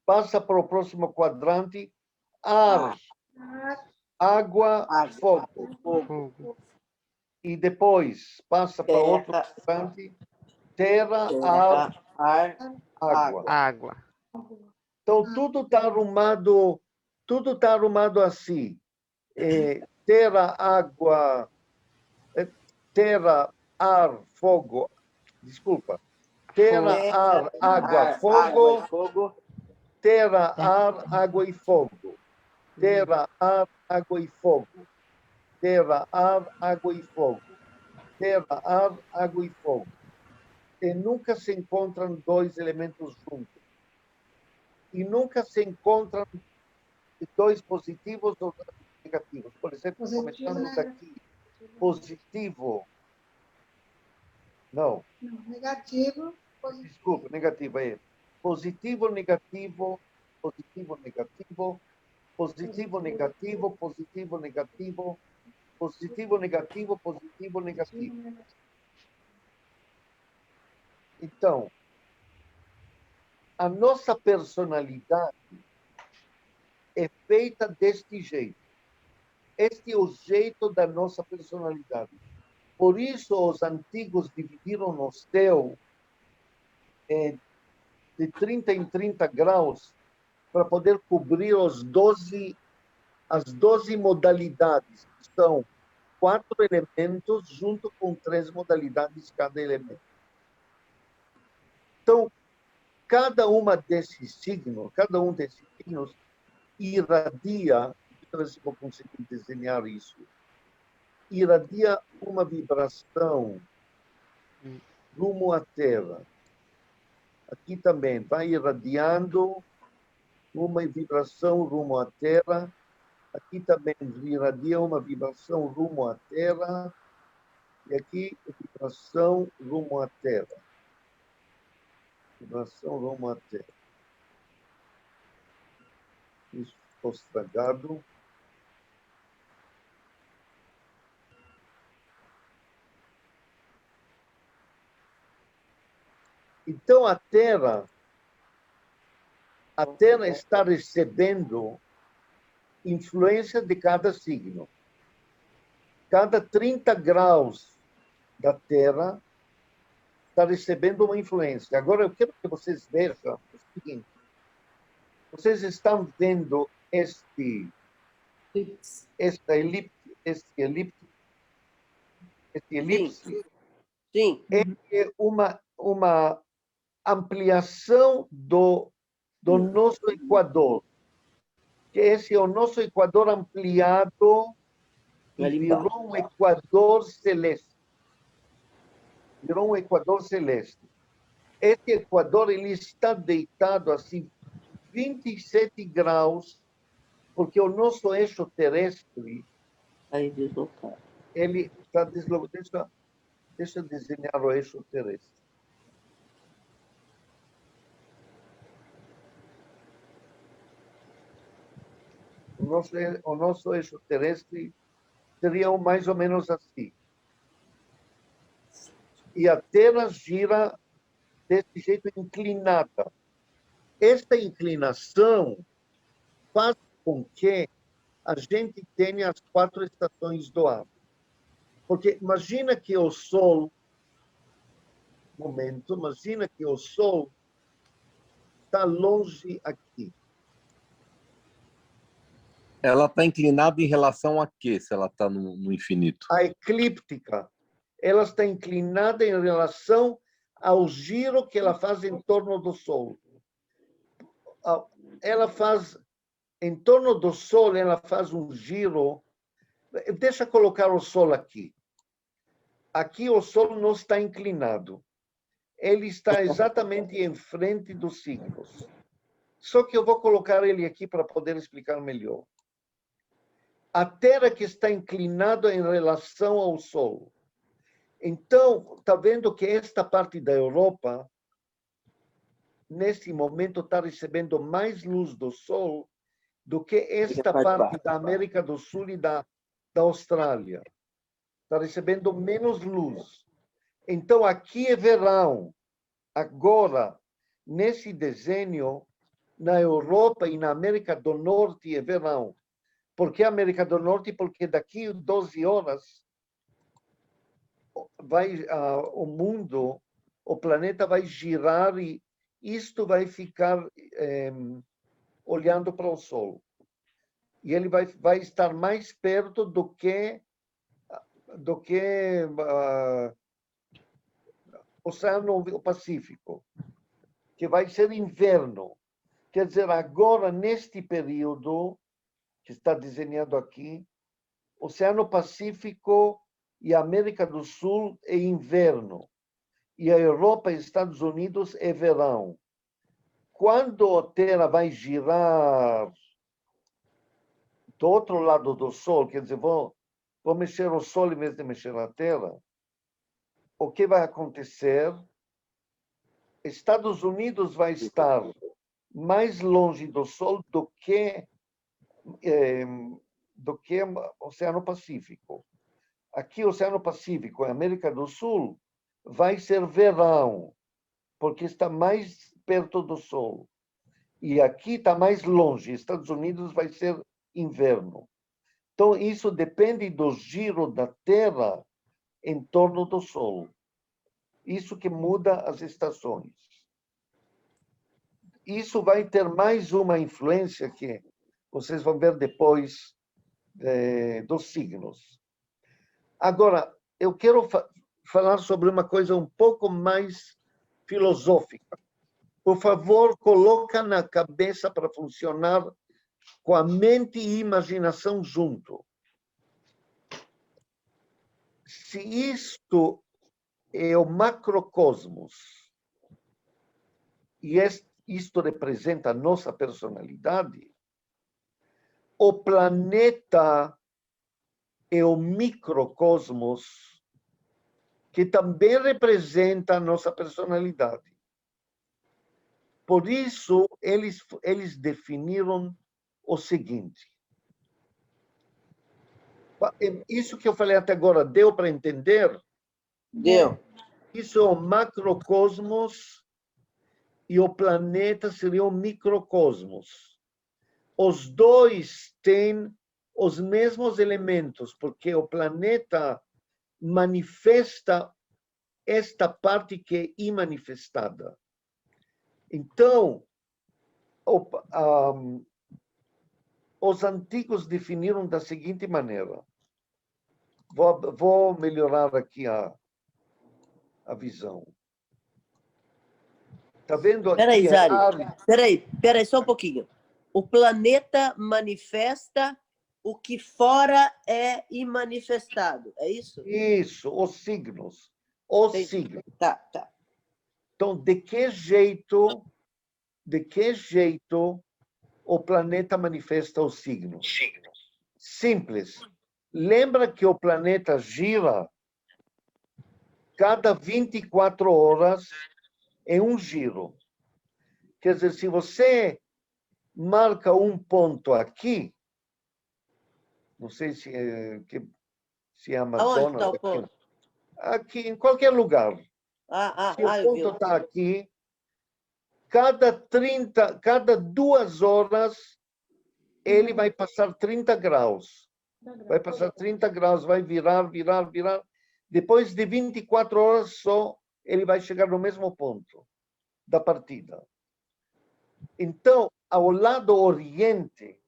Passa para o próximo quadrante. Ar, água, fogo. E depois passa para outro quadrante. Terra, ar, água. Então, tudo está arrumado assim. Terra, água, terra, ar, fogo. Desculpa. Terra, ar, água, fogo. Terra, ar, água e fogo. Terra, ar, água e fogo. Terra, ar, água e fogo. Terra, ar, água e fogo. E nunca se encontram dois elementos juntos. E nunca se encontram dois positivos ou dois negativos. Por exemplo, começando daqui, positivo. Não. Negativo. Desculpa, negativo é positivo, negativo, positivo, negativo, positivo, negativo, positivo, negativo, positivo, negativo, positivo, negativo. Então, a nossa personalidade é feita deste jeito. Este é o jeito da nossa personalidade. Por isso, os antigos dividiram o céu de 30 em 30 graus para poder cobrir as 12 modalidades, que são 4 elementos junto com 3 modalidades cada elemento. Então, cada um desses signos irradia, deixa eu ver se vou conseguir desenhar isso, irradia uma vibração rumo à Terra. Aqui também vai irradiando uma vibração rumo à Terra. Aqui também irradia uma vibração rumo à Terra. E aqui, vibração rumo à Terra. Vibração rumo à Terra. Isso ficou estragado. Então, a Terra está recebendo influência de cada signo. Cada 30 graus da Terra está recebendo uma influência. Agora, eu quero que vocês vejam o seguinte. Vocês estão vendo esta elipse? Sim. É uma ampliação do nosso Equador. Que esse é o nosso Equador ampliado e virou um Equador celeste. Virou um Equador celeste. Esse Equador ele está deitado assim 27 graus, porque o nosso eixo terrestre ele está deslocado. Deixa eu desenhar o eixo terrestre. O nosso eixo terrestre seria mais ou menos assim. E a Terra gira desse jeito inclinada. Esta inclinação faz com que a gente tenha as 4 estações do ano. Porque imagina que o Sol, imagina que o Sol está longe aqui. Ela está inclinada em relação a quê, se ela está no infinito? A eclíptica. Ela está inclinada em relação ao giro que ela faz em torno do Sol. Ela faz, em torno do Sol, ela faz um giro. Deixa eu colocar o Sol aqui. Aqui o Sol não está inclinado. Ele está exatamente em frente dos signos. Só que eu vou colocar ele aqui para poder explicar melhor. A Terra que está inclinada em relação ao Sol. Então, está vendo que esta parte da Europa, neste momento, está recebendo mais luz do Sol do que esta parte da América do Sul e da Austrália. Está recebendo menos luz. Então, aqui é verão. Agora, nesse desenho, na Europa e na América do Norte é verão. Por que América do Norte? Porque daqui 12 horas o mundo, o planeta vai girar e isto vai ficar olhando para o Sol. E ele vai estar mais perto do que o Oceano Pacífico, que vai ser inverno. Quer dizer, agora, neste período que está desenhado aqui, Oceano Pacífico e América do Sul é inverno. E a Europa e Estados Unidos é verão. Quando a Terra vai girar do outro lado do Sol, quer dizer, vou mexer o Sol em vez de mexer a Terra, o que vai acontecer? Estados Unidos vai estar mais longe do Sol do que Oceano Pacífico. Aqui, Oceano Pacífico e América do Sul vai ser verão, porque está mais perto do Sol. E aqui está mais longe, Estados Unidos vai ser inverno. Então, isso depende do giro da Terra em torno do Sol. Isso que muda as estações. Isso vai ter mais uma influência que vocês vão ver depois dos signos. Agora, eu quero falar sobre uma coisa um pouco mais filosófica. Por favor, coloca na cabeça para funcionar com a mente e imaginação junto. Se isto é o macrocosmos e isto representa a nossa personalidade, o planeta é o microcosmos que também representa a nossa personalidade. Por isso, eles definiram o seguinte. Isso que eu falei até agora, deu para entender? Deu. Isso é o macrocosmos e o planeta seria o microcosmos. Os dois têm os mesmos elementos, porque o planeta manifesta esta parte que é imanifestada. Então, os antigos definiram da seguinte maneira. Vou melhorar aqui a visão. Está vendo aqui? Peraí, Zari. Peraí, só um pouquinho. O planeta manifesta o que fora é imanifestado, é isso? Isso, os signos. Os signos. Tá. Então, de que jeito o planeta manifesta os signos? Simples. Lembra que o planeta gira cada 24 horas em um giro. Quer dizer, se você marca um ponto aqui, não sei se é Amazonas. Aonde está o ponto? Aqui, em qualquer lugar. Se o ponto está aqui, cada 2 horas, ele vai passar 30 graus. Vai passar 30 graus, vai virar. Depois de 24 horas só, ele vai chegar no mesmo ponto da partida. Então, ao lado oriente,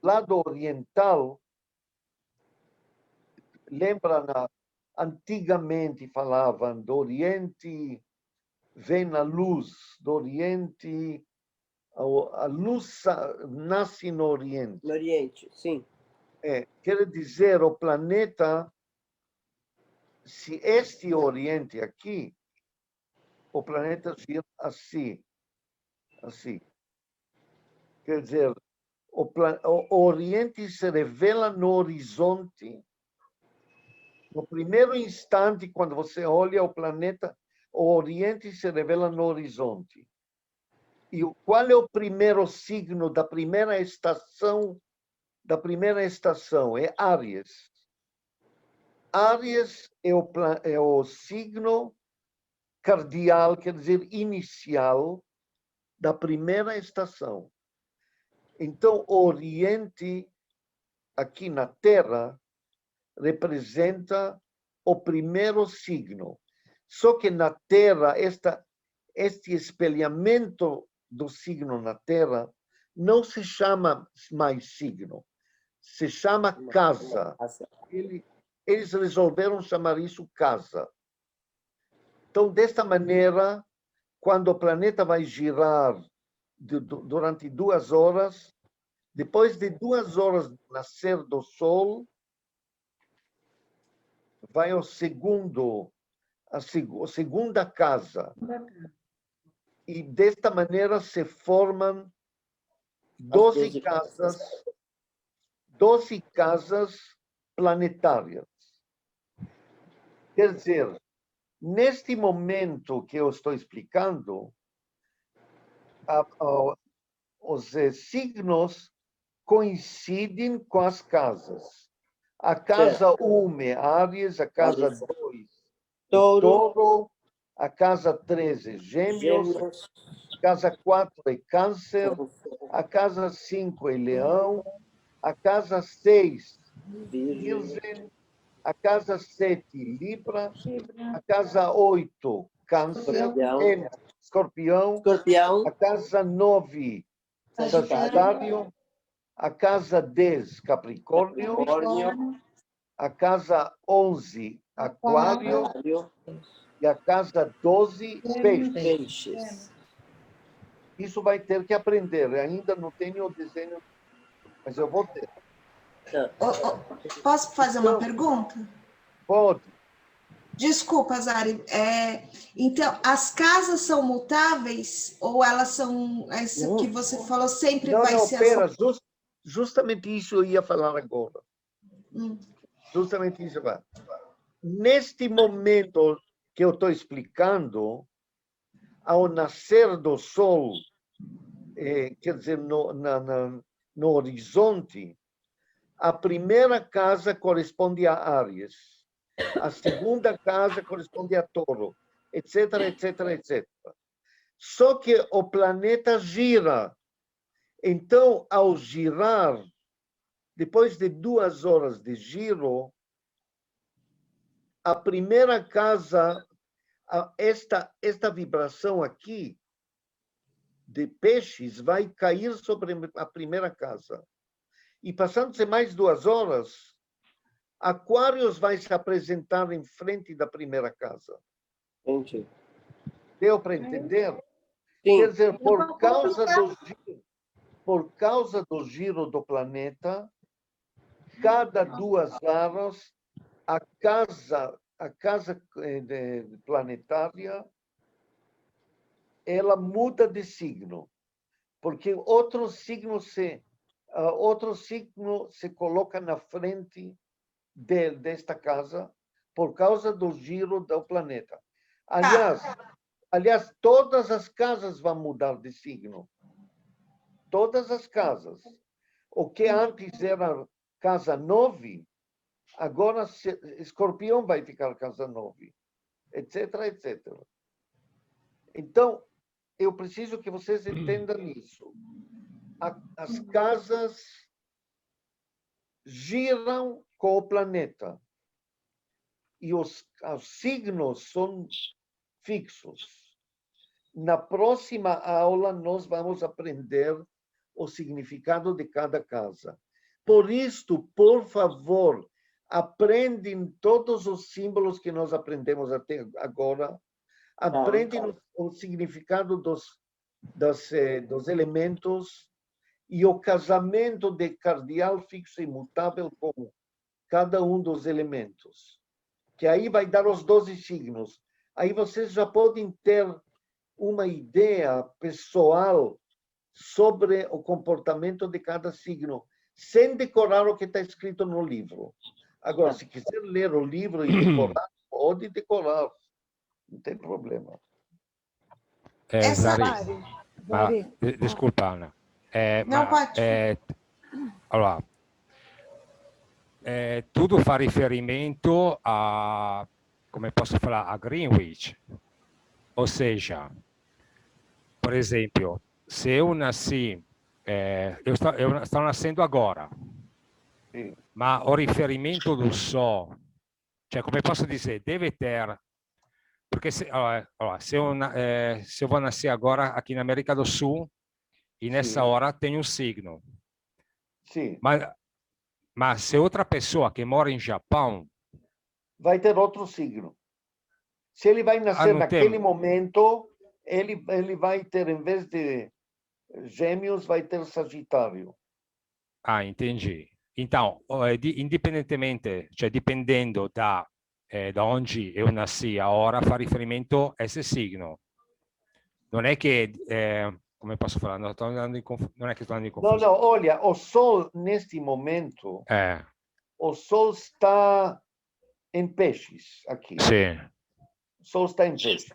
lado oriental, lembra, antigamente falavam do Oriente vem a luz, do Oriente, a luz nasce no Oriente. No Oriente, sim. Quer dizer, o planeta, se este Oriente aqui, o planeta gira assim, assim. Quer dizer, o Oriente se revela no horizonte. No primeiro instante, quando você olha o planeta, o Oriente se revela no horizonte. E qual é o primeiro signo da primeira estação? Da primeira estação é Áries. Áries é o signo cardial, quer dizer, inicial da primeira estação. Então, o Oriente, aqui na Terra, representa o primeiro signo. Só que na Terra, este espelhamento do signo na Terra não se chama mais signo, se chama casa. Eles resolveram chamar isso casa. Então, desta maneira, quando o planeta vai girar durante 2 horas, depois de 2 horas do nascer do Sol, vai a segunda casa. E desta maneira se formam 12 casas planetárias. Quer dizer, neste momento que eu estou explicando, os signos coincidem com as casas. A casa 1 é Áries, a casa 2 é Touro, a casa 3 é Gêmeos, a casa 4 é Câncer, a casa 5 é Leão, a casa 6 Virgem, a casa 7 Libra, a casa 8 Câncer, Escorpião, a casa 9 Sagitário, a casa 10 Capricórnio, a casa 11 Aquário e a casa 12 Peixes. Isso vai ter que aprender. Ainda não tenho o desenho, mas eu vou ter. Posso fazer uma pergunta? Pode. Desculpa, Zari. Então, as casas são mutáveis ou elas são, essa que você falou, sempre vai ser... Pera, justamente isso eu ia falar agora. Justamente isso. Neste momento que eu estou explicando, ao nascer do Sol, quer dizer, no horizonte, a primeira casa corresponde a Áries, a segunda casa corresponde a Touro, etc, etc, etc. Só que o planeta gira. Então, ao girar, depois de 2 horas de giro, a primeira casa, esta vibração aqui de Peixes vai cair sobre a primeira casa. E passando-se mais 2 horas, Aquários vai se apresentar em frente da primeira casa. Entendi. Deu para entender? Sim. Quer dizer, por causa do giro do planeta, cada 2 horas, a casa planetária, ela muda de signo, porque outro signo se coloca na frente desta casa por causa do giro do planeta. Aliás, todas as casas vão mudar de signo. Todas as casas. O que antes era casa 9, agora Escorpião vai ficar casa 9, etc, etc. Então, eu preciso que vocês entendam isso. As casas giram com o planeta. E os signos são fixos. Na próxima aula, nós vamos aprender o significado de cada casa. por isto, por favor, aprendem todos os símbolos que nós aprendemos até agora, aprendem o significado dos elementos e o casamento de cardeal fixo e imutável com cada um dos elementos, que aí vai dar os 12 signos. Aí vocês já podem ter uma ideia pessoal sobre o comportamento de cada signo, sem decorar o que está escrito no livro. Agora, se quiser ler o livro e decorar, pode decorar, não tem problema. Zari. Desculpa, Ana. Não, pode. Allora, tudo fa riferimento a, come posso falar, a Greenwich. Ou seja, por exemplo, se eu nasci, eu estou nascendo agora, ma o riferimento do sol, cioè come posso dizer, deve ter, porque se eu vou nascer agora aqui na América do Sul, e nessa hora tem um signo. Sim. Mas se outra pessoa que mora em Japão... Vai ter outro signo. Se ele vai nascer naquele momento, ele vai ter, em vez de Gêmeos, vai ter Sagitário. Ah, entendi. Então, indipendentemente, cioè dipendendo da onde eu nasci, a hora fa riferimento a esse signo. Non è che, come posso fare? Non è che sto andando in confusione. No, olha, o Sol, neste momento, o Sol está em Peixes, aqui. Sim. O Sol está em Peixes.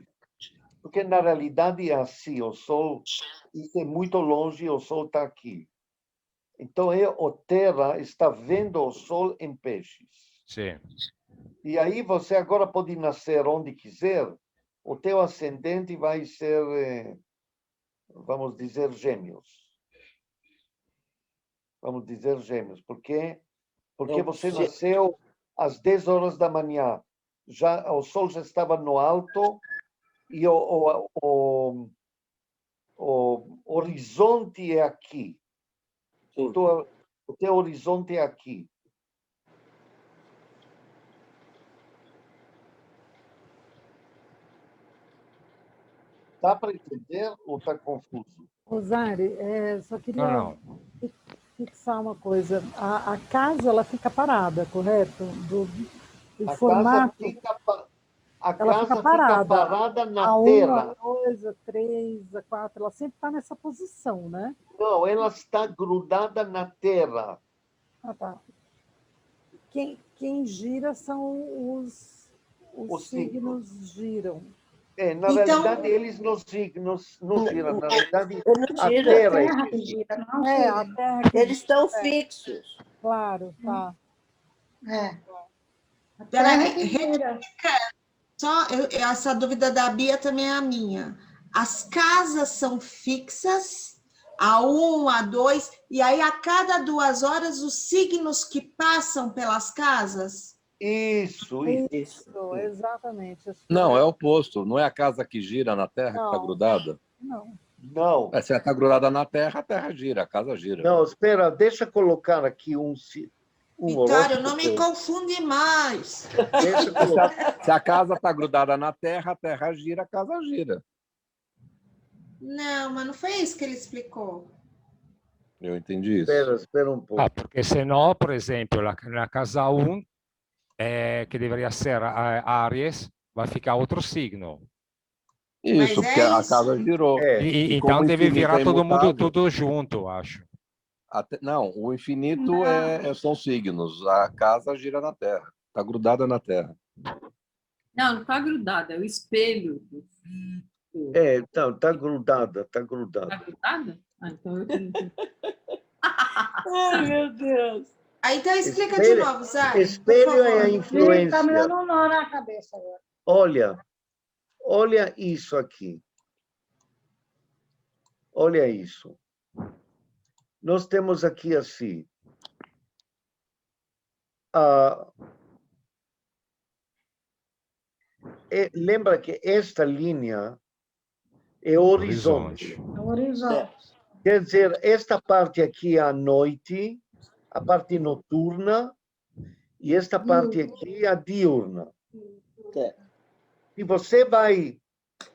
Porque, na realidade, é assim, o Sol, isso é muito longe, o Sol está aqui. Então, o Terra está vendo o Sol em Peixes. Sim. E aí você agora pode nascer onde quiser, o teu ascendente vai ser, vamos dizer, Gêmeos. Vamos dizer Gêmeos. Por quê? Porque você nasceu às 10 horas da manhã. Já, o Sol já estava no alto e o horizonte é aqui. Então, o teu horizonte é aqui. Dá para entender ou está confuso? Zari, só queria fixar uma coisa. A casa, ela fica parada, correto? O formato... A casa fica parada na Terra. A 1, a 2, a 3, a 4, ela sempre está nessa posição, né? Não, ela está grudada na Terra. Ah, tá. Quem gira são os signos giram. Na realidade, eles não giram. Na realidade, a Terra é que gira. A Terra eles estão fixos. Claro, tá. Só essa dúvida da Bia também é a minha. As casas são fixas, a 1, a 2, e aí a cada 2 horas os signos que passam pelas casas? Isso, exatamente. Não, é o oposto. Não é a casa que gira na Terra que está grudada? Não. Se ela está grudada na Terra, a Terra gira, a casa gira. Não, espera, deixa eu colocar aqui Vitório, não me confunde mais. Se a casa está grudada na Terra, a Terra gira, a casa gira. Não, mas não foi isso que ele explicou. Eu entendi isso. Espera um pouco. Perché se no, per esempio, na casa 1, que deveria ser Aries, vai ficar outro signo. Isso, porque a casa girou. Então deve virar todo mundo tudo junto, acho. Não, o infinito são signos. A casa gira na Terra. Está grudada na Terra. Não está grudada, é o espelho. Não, está grudada, está grudada. Está grudada? Ah, então eu entendi. Ai, meu Deus. Então explica de novo, Zari. Espelho é a influência. Está me dando um nó na cabeça agora. Olha isso aqui. Olha isso. Nós temos aqui assim. Lembra que esta linha é o horizonte. Horizonte. Quer dizer, esta parte aqui é a noite, a parte noturna, e esta parte aqui é a diurna. E você vai,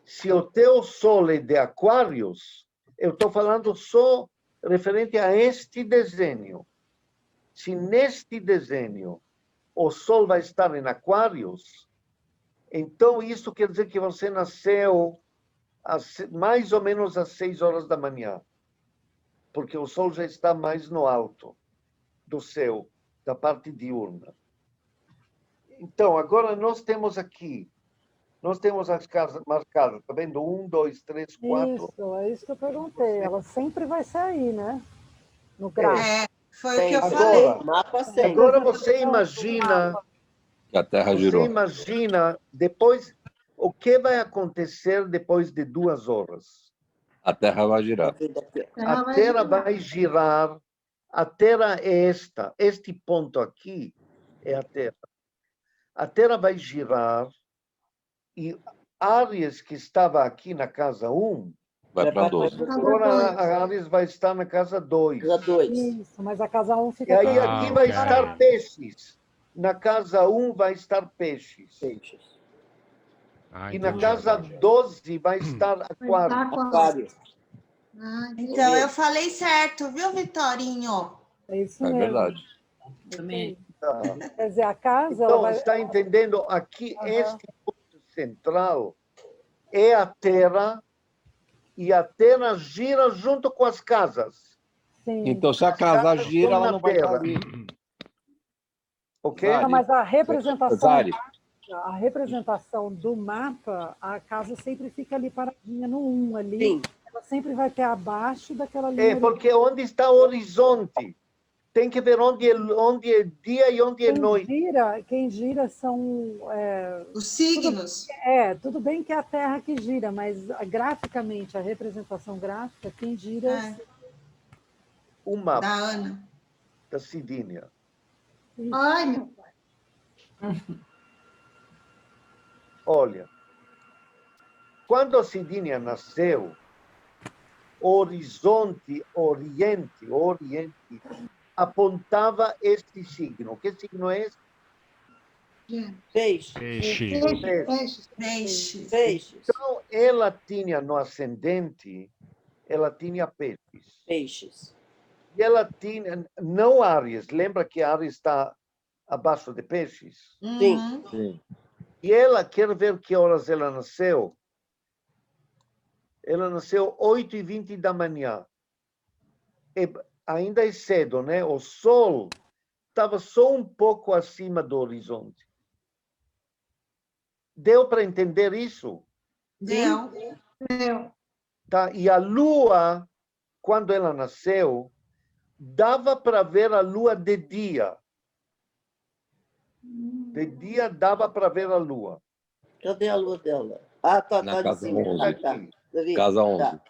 se o teu Sol é de Aquários, eu estou falando só referente a este desenho. Se neste desenho o Sol vai estar em Aquários, então isso quer dizer que você nasceu mais ou menos às 6 horas da manhã, porque o Sol já está mais no alto do céu, da parte diurna. Então, agora nós temos aqui, nós temos as casas marcadas, tá vendo? 1, 2, 3, 4. Isso, é isso que eu perguntei. Ela sempre vai ser aí, né? No gráfico. Foi o que eu falei. Agora você imagina... Que a Terra girou. Você imagina, depois, o que vai acontecer depois de 2 horas? A Terra vai girar. A Terra vai girar. A Terra é esta. Este ponto aqui é a Terra. A Terra vai girar e Áries, que estava aqui na casa 1, vai para 12. Agora a Áries vai estar na casa 2. Isso, mas a casa 1 fica... E aí aqui vai estar Peixes. Na casa 1 vai estar Peixes. E na casa 12 vai estar Aquário. Então, eu falei certo, viu, Vitorinho? É isso mesmo. É verdade. Também. Quer dizer, a casa... Então, vai... está entendendo? Aqui, este ponto central é a Terra, e a Terra gira junto com as casas. Sim. Então, se a casa gira, ela não vai estar ali. Ok? Não, mas a representação do mapa, a casa sempre fica ali paradinha no 1 ali. Sim. Ela sempre vai ter abaixo daquela linha. É, porque onde está o horizonte? Tem que ver onde é dia e onde é noite. Quem gira são... os signos. Tudo bem que é a Terra que gira, mas graficamente, a representação gráfica, quem gira... O mapa da Ana. Da Cidínia. Ai, meu pai. Olha, quando a Cidínia nasceu, o horizonte, oriente, apontava este signo. Que signo é esse? Peixe. Então, ela tinha no ascendente, ela tinha peixes. E ela tinha, não Áries, lembra que Áries está abaixo de peixes? Sim. E ela, quer ver que horas ela nasceu? Ela nasceu 8h20 da manhã. Ainda é cedo, né? O Sol estava só um pouco acima do horizonte. Deu para entender isso? Deu. Tá? E a Lua, quando ela nasceu, dava para ver a Lua de dia. De dia dava para ver a Lua. Cadê a Lua dela? Ah, tá Na casa de cima. 11. Tá. Casa 11.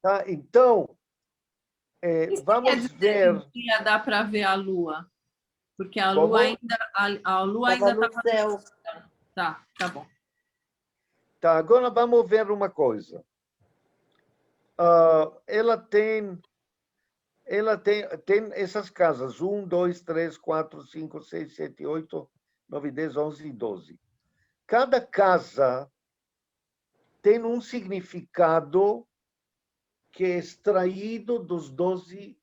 Tá? Então, vamos ver... Que dia dá para ver a Lua? Porque a Como? Lua ainda... A Lua ainda no estava céu. Tá bom. Tá, agora vamos ver uma coisa. Ela tem essas casas, 1, 2, 3, 4, 5, 6, 7, 8, 9, 10, 11 e 12. Cada casa tem um significado que é extraído dos 12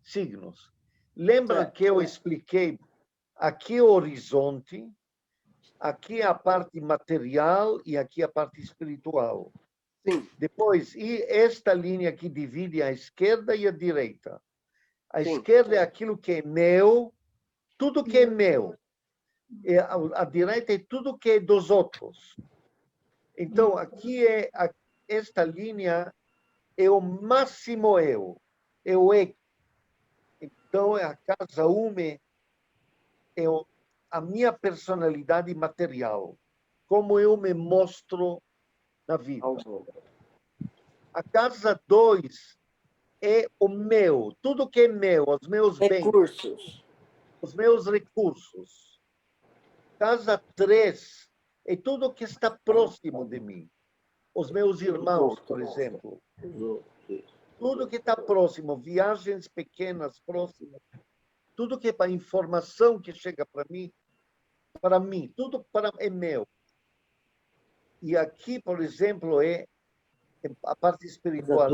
signos. Lembra que eu expliquei aqui o horizonte, aqui a parte material e aqui a parte espiritual. Sim. Depois, e esta linha que divide a esquerda e a direita. A Sim. esquerda é aquilo que é meu, tudo que é meu. E a direita é tudo que é dos outros. Então, aqui esta linha é o máximo eu. É o ego. Então, a casa 1 é a minha personalidade material. Como eu me mostro na vida. A casa 2 é o meu. Tudo que é meu. Os meus recursos. Bens. Os meus recursos. Casa 3 é tudo que está próximo de mim. os meus irmãos, por exemplo. Tudo que está próximo, viagens pequenas, próximas, tudo que é para informação que chega para mim, tudo é meu. E aqui, por exemplo, é a parte espiritual.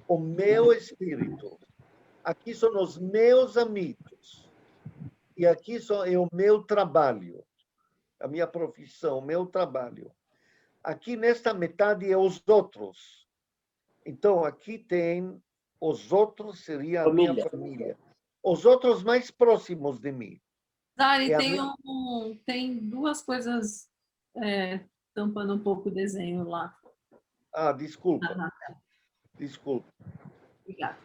O meu espírito. Aqui são os meus amigos. E aqui é o meu trabalho. A minha profissão, o meu trabalho. Aqui nesta metade é os outros. Então, aqui tem os outros, seria a minha família. Os outros mais próximos de mim. Zari, tem duas coisas tampando um pouco o desenho lá. Ah, desculpa. Desculpa. Obrigada.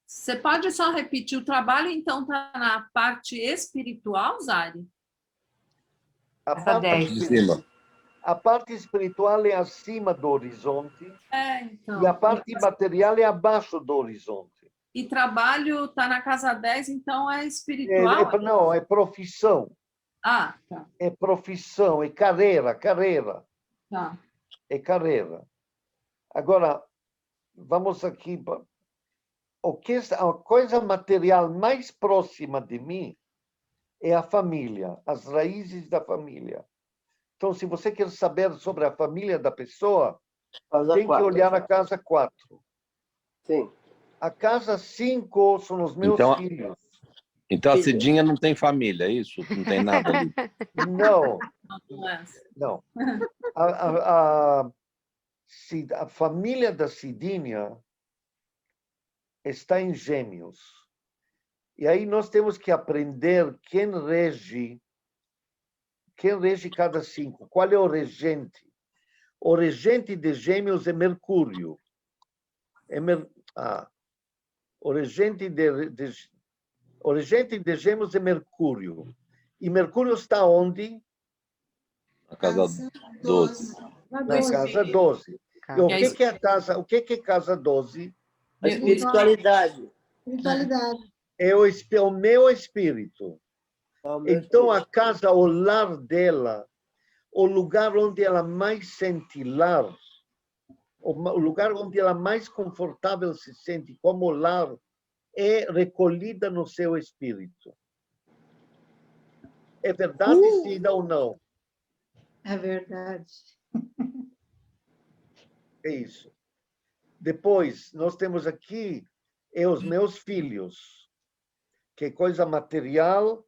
Você pode só repetir? O trabalho, então, está na parte espiritual, Zari? A parte espiritual é acima do horizonte. Então, e a parte material é abaixo do horizonte. E trabalho está na casa 10, então é espiritual? Não, é profissão. Ah, tá. É profissão, é carreira. Tá. É carreira. Agora, vamos aqui. A coisa material mais próxima de mim é a família, as raízes da família. Então, se você quer saber sobre a família da pessoa, tem que olhar a casa 4. Sim. A casa 5 são os meus filhos. Então a Cidinha não tem família, é isso? Não tem nada ali? Não. A família da Cidinha está em Gêmeos. E aí nós temos que aprender quem rege cada 5. Qual é o regente? O regente de Gêmeos é Mercúrio. O regente de Gêmeos é Mercúrio. E Mercúrio está onde? Na casa 12. Na casa 12. E o que é a casa? O que é casa 12? A espiritualidade. É o meu espírito. Então, a casa, o lar dela, o lugar onde ela mais sente lar, o lugar onde ela mais confortável se sente como lar, é recolhida no seu espírito. É verdade, Cida, ou não? É verdade. É isso. Depois, nós temos aqui os meus filhos, que é coisa material,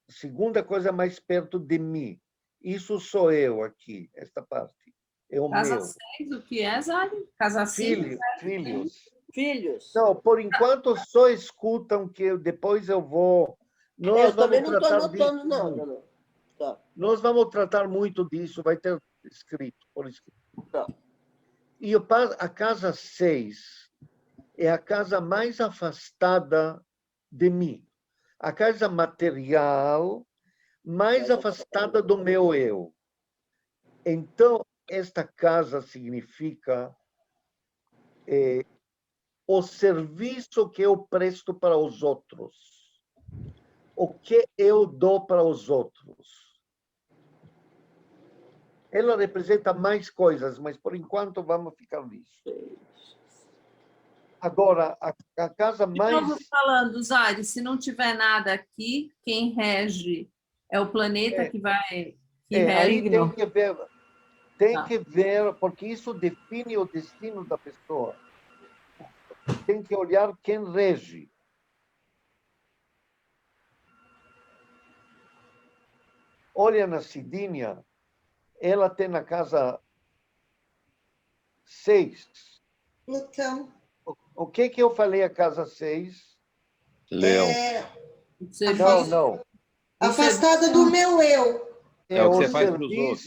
segunda coisa mais perto de mim. Isso sou eu aqui, esta parte. É o casa meu. 6, o que é, Zari? Casa 5? Filhos. Não, por enquanto só escutam que depois eu vou... Nós também vamos não estou tratar anotando, não. Tá. Nós vamos tratar muito disso, vai ter escrito, por escrito. Tá. E a casa 6 é a casa mais afastada de mim. A casa material mais afastada do meu eu. Então, esta casa significa o serviço que eu presto para os outros. O que eu dou para os outros. Ela representa mais coisas, mas por enquanto vamos ficar nisso. Agora, a casa mais... Estamos falando, Zari, se não tiver nada aqui, quem rege é o planeta que vai... aí tem que ver, porque isso define o destino da pessoa. Tem que olhar quem rege. Olha na Cidinha, ela tem na casa 6. Plutão. O que eu falei a casa 6? Leão. Não. Afastada do meu eu. É o que você faz para os outros.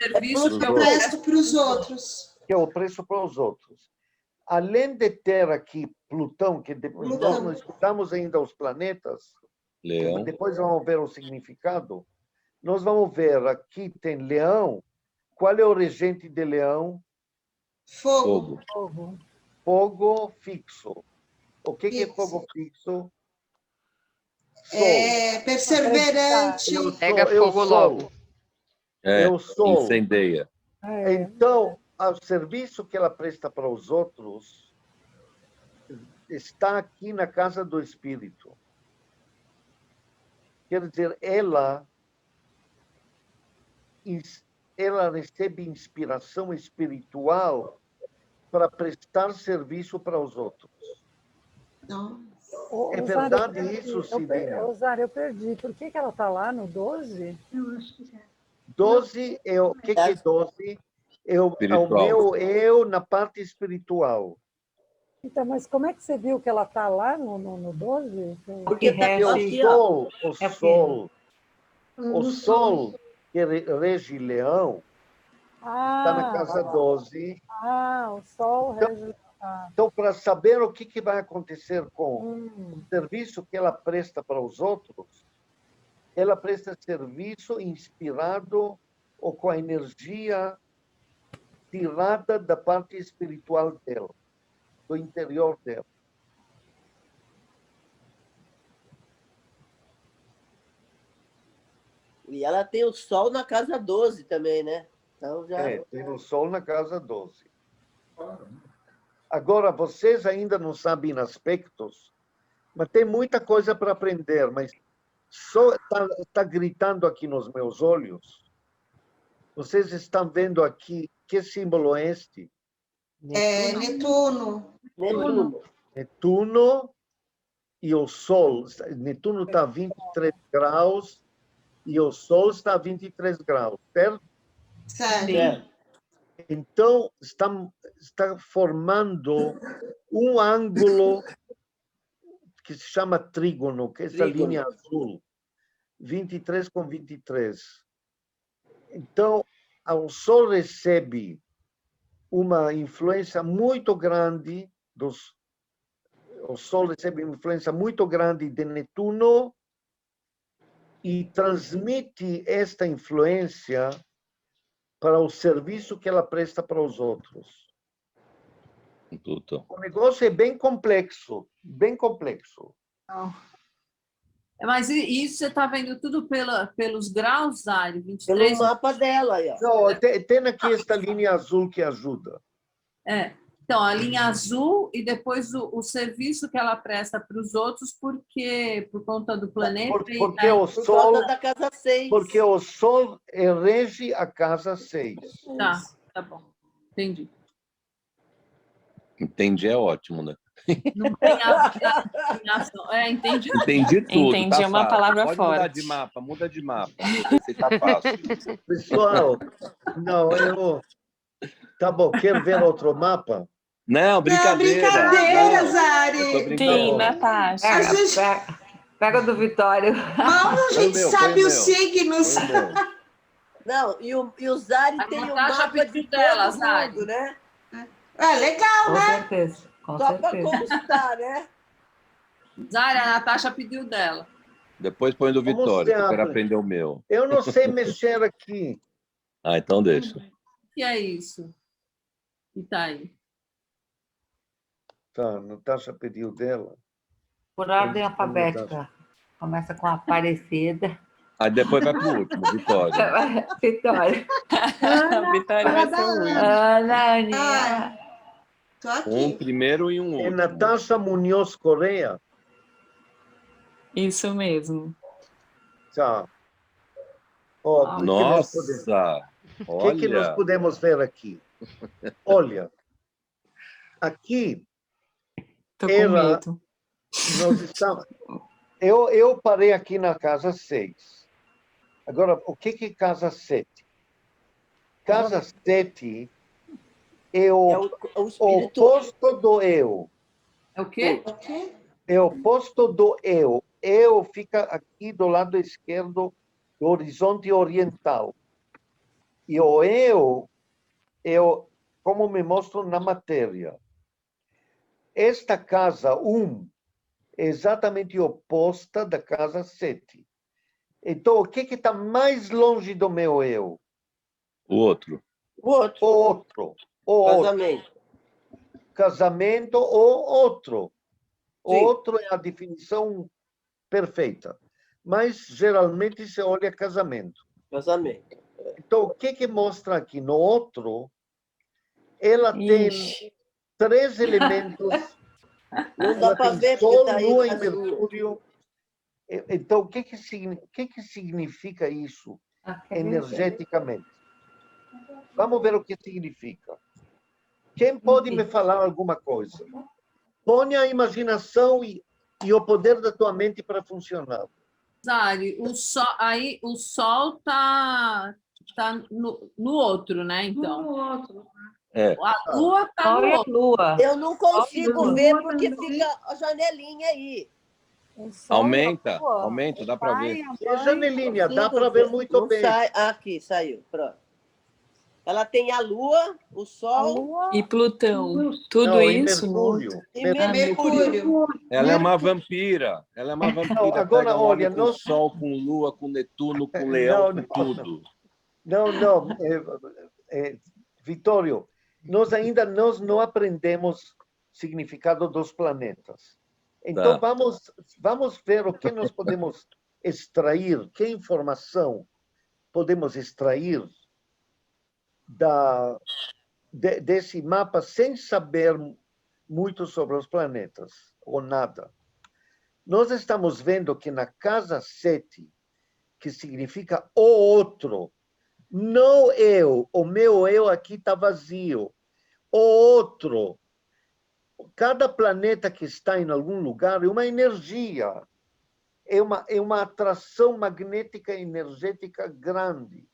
Serviço que eu presto para os outros. Que eu presto para os outros. Além de ter aqui Plutão, que depois nós não estudamos ainda os planetas, Leão. Depois vamos ver o significado. Nós vamos ver aqui tem Leão. Qual é o regente de Leão? Fogo. Fogo fixo. O que é fogo fixo? É perseverante. Pega fogo logo. é o Sol. Incendeia. Então, o serviço que ela presta para os outros está aqui na casa do Espírito. Quer dizer, ela recebe inspiração espiritual para prestar serviço para os outros. É verdade isso, Cidinha? Rosário, eu perdi. Por que ela está lá no 12? 12 é o que é 12? É o meu eu na parte espiritual. Então, mas como é que você viu que ela está lá no 12? Porque está aqui, o Sol que rege Leão está na casa 12. O Sol rege... Então, para saber o que vai acontecer com o serviço que ela presta para os outros, ela presta serviço inspirado ou com a energia tirada da parte espiritual dela, do interior dela. E ela tem o Sol na casa 12 também, né? Então já... tem o Sol na casa 12. Agora, vocês ainda não sabem aspectos, mas tem muita coisa para aprender, mas só está gritando aqui nos meus olhos. Vocês estão vendo aqui, que símbolo é este? Netuno. Netuno e o Sol. Netuno está a 23 graus e o Sol está a 23 graus, certo? Certo. Então, está formando um ângulo que se chama trígono, que é essa linha azul, 23 com 23. Então, o Sol recebe uma influência muito grande o Sol recebe uma influência muito grande de Netuno e transmite esta influência para o serviço que ela presta para os outros. Tudo. O negócio é bem complexo, bem complexo. Mas isso você está vendo tudo pelos graus, Zari? 23? Pelo mapa dela. Aí, ó. Não, tem aqui esta linha azul que ajuda. Então, a linha azul e depois o serviço que ela presta para os outros, por conta do planeta. Porque o Por Sol... causa da casa 6. Porque o Sol rege a casa 6. Tá bom. Entendi. Entendi, é ótimo, né? Não tem ação. Entendi. Entendi tudo. Entendi, tá uma fácil. palavra Pode forte. muda de mapa. Você tá fácil. Pessoal, não, tá bom, quer ver outro mapa? Não, brincadeira. Não, brincadeira, Zari. Sim, Natasha. Pega do Vitório. Vamos, a gente sabe os signos. Não, e o Zari tem o mapa de dela, todo Zari. mundo, né? Legal, né? Certeza. Com Só para certeza. constar, né? Zari, a Natasha pediu dela. Depois põe do Vitório, que eu quero abre? aprender o meu. Eu não sei mexer aqui. Então deixa. O que é isso? E tá aí. Tá, Natasha pediu dela. Por ordem alfabética. Começa com a Aparecida. Aí depois vai pro último, Vitório. Vitória. Vitória vai ser o último. Ana, Aninha. Tô aqui. Um primeiro e um É último. Natasha Munhoz Correia. Isso mesmo. Tá. Ó, Nossa! O que nós podemos ver aqui? Olha, aqui Tô com medo. nós estamos... Eu parei aqui na casa 6. Agora, o que é casa 7? Casa 7 é o oposto do eu. É o quê? É o oposto do eu. Eu fica aqui do lado esquerdo do horizonte oriental. E o eu é como me mostro na matéria. Esta casa 1 é exatamente oposta da casa 7. Então, o que está mais longe do meu eu? O outro. O outro. Casamento. Casamento ou outro. O Sim. outro é a definição perfeita. Mas, geralmente, se olha casamento. Casamento. Então, o que mostra aqui? No outro, ela tem 3 elementos. Não dá para ver porque Sol, está aí. Lua e Mercúrio. Então, o que significa isso energeticamente? Vamos ver o que significa. Quem pode me falar alguma coisa? Põe a imaginação e o poder da tua mente para funcionar. Zari, o sol tá no outro, né? Então. No outro. A lua tá no outro. Lua. Eu não consigo ver porque fica a janelinha aí. Aumenta, dá para ver. E a janelinha, dá para ver muito bem. Aqui, saiu, pronto. Ela tem a Lua, o Sol... E Plutão. Tudo isso? E Mercúrio. Ela é uma vampira. Ela é uma vampira. Não, agora, olha, com Sol, com Lua, com Netuno, com Leão, com tudo. Não. Vitório, nós ainda não aprendemos o significado dos planetas. Então, vamos ver o que nós podemos extrair, que informação podemos extrair desse mapa sem saber muito sobre os planetas, ou nada. Nós estamos vendo que na casa 7, que significa o outro, não eu, o meu eu aqui está vazio, o outro. Cada planeta que está em algum lugar é uma energia, é uma atração magnética energética grande.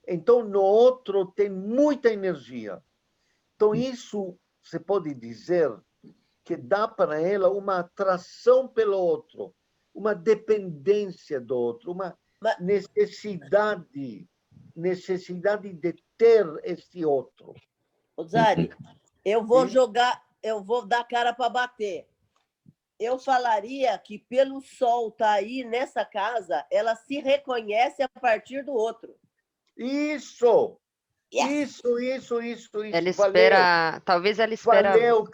Então, no outro tem muita energia. Então, isso você pode dizer que dá para ela uma atração pelo outro, uma dependência do outro, uma necessidade de ter esse outro. Zari, eu vou dar cara para bater. Eu falaria que pelo Sol estar aí nessa casa, ela se reconhece a partir do outro. Isso! Yes. Isso. Ela espera, talvez ela espera... Valeu,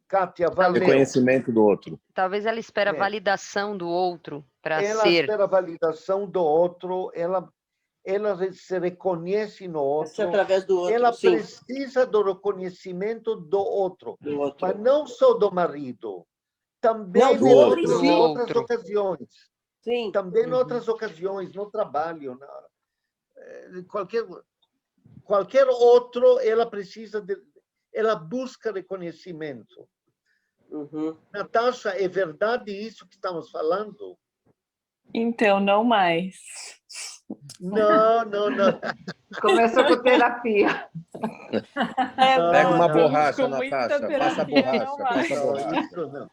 Kátia, valeu. Reconhecimento do outro. Talvez ela espera a validação do outro para ser... Ela espera a validação do outro, ela se reconhece no outro. Através do outro, ela sim. precisa do reconhecimento do outro. Mas não só do marido. Também em outras ocasiões. Sim. Também em outras ocasiões, no trabalho, qualquer outro, ela precisa ela busca reconhecimento. Natasha, é verdade isso que estamos falando? Então, não mais. Não. Começou com terapia. Pega uma borracha, Natasha. Passa a borracha. Isso não.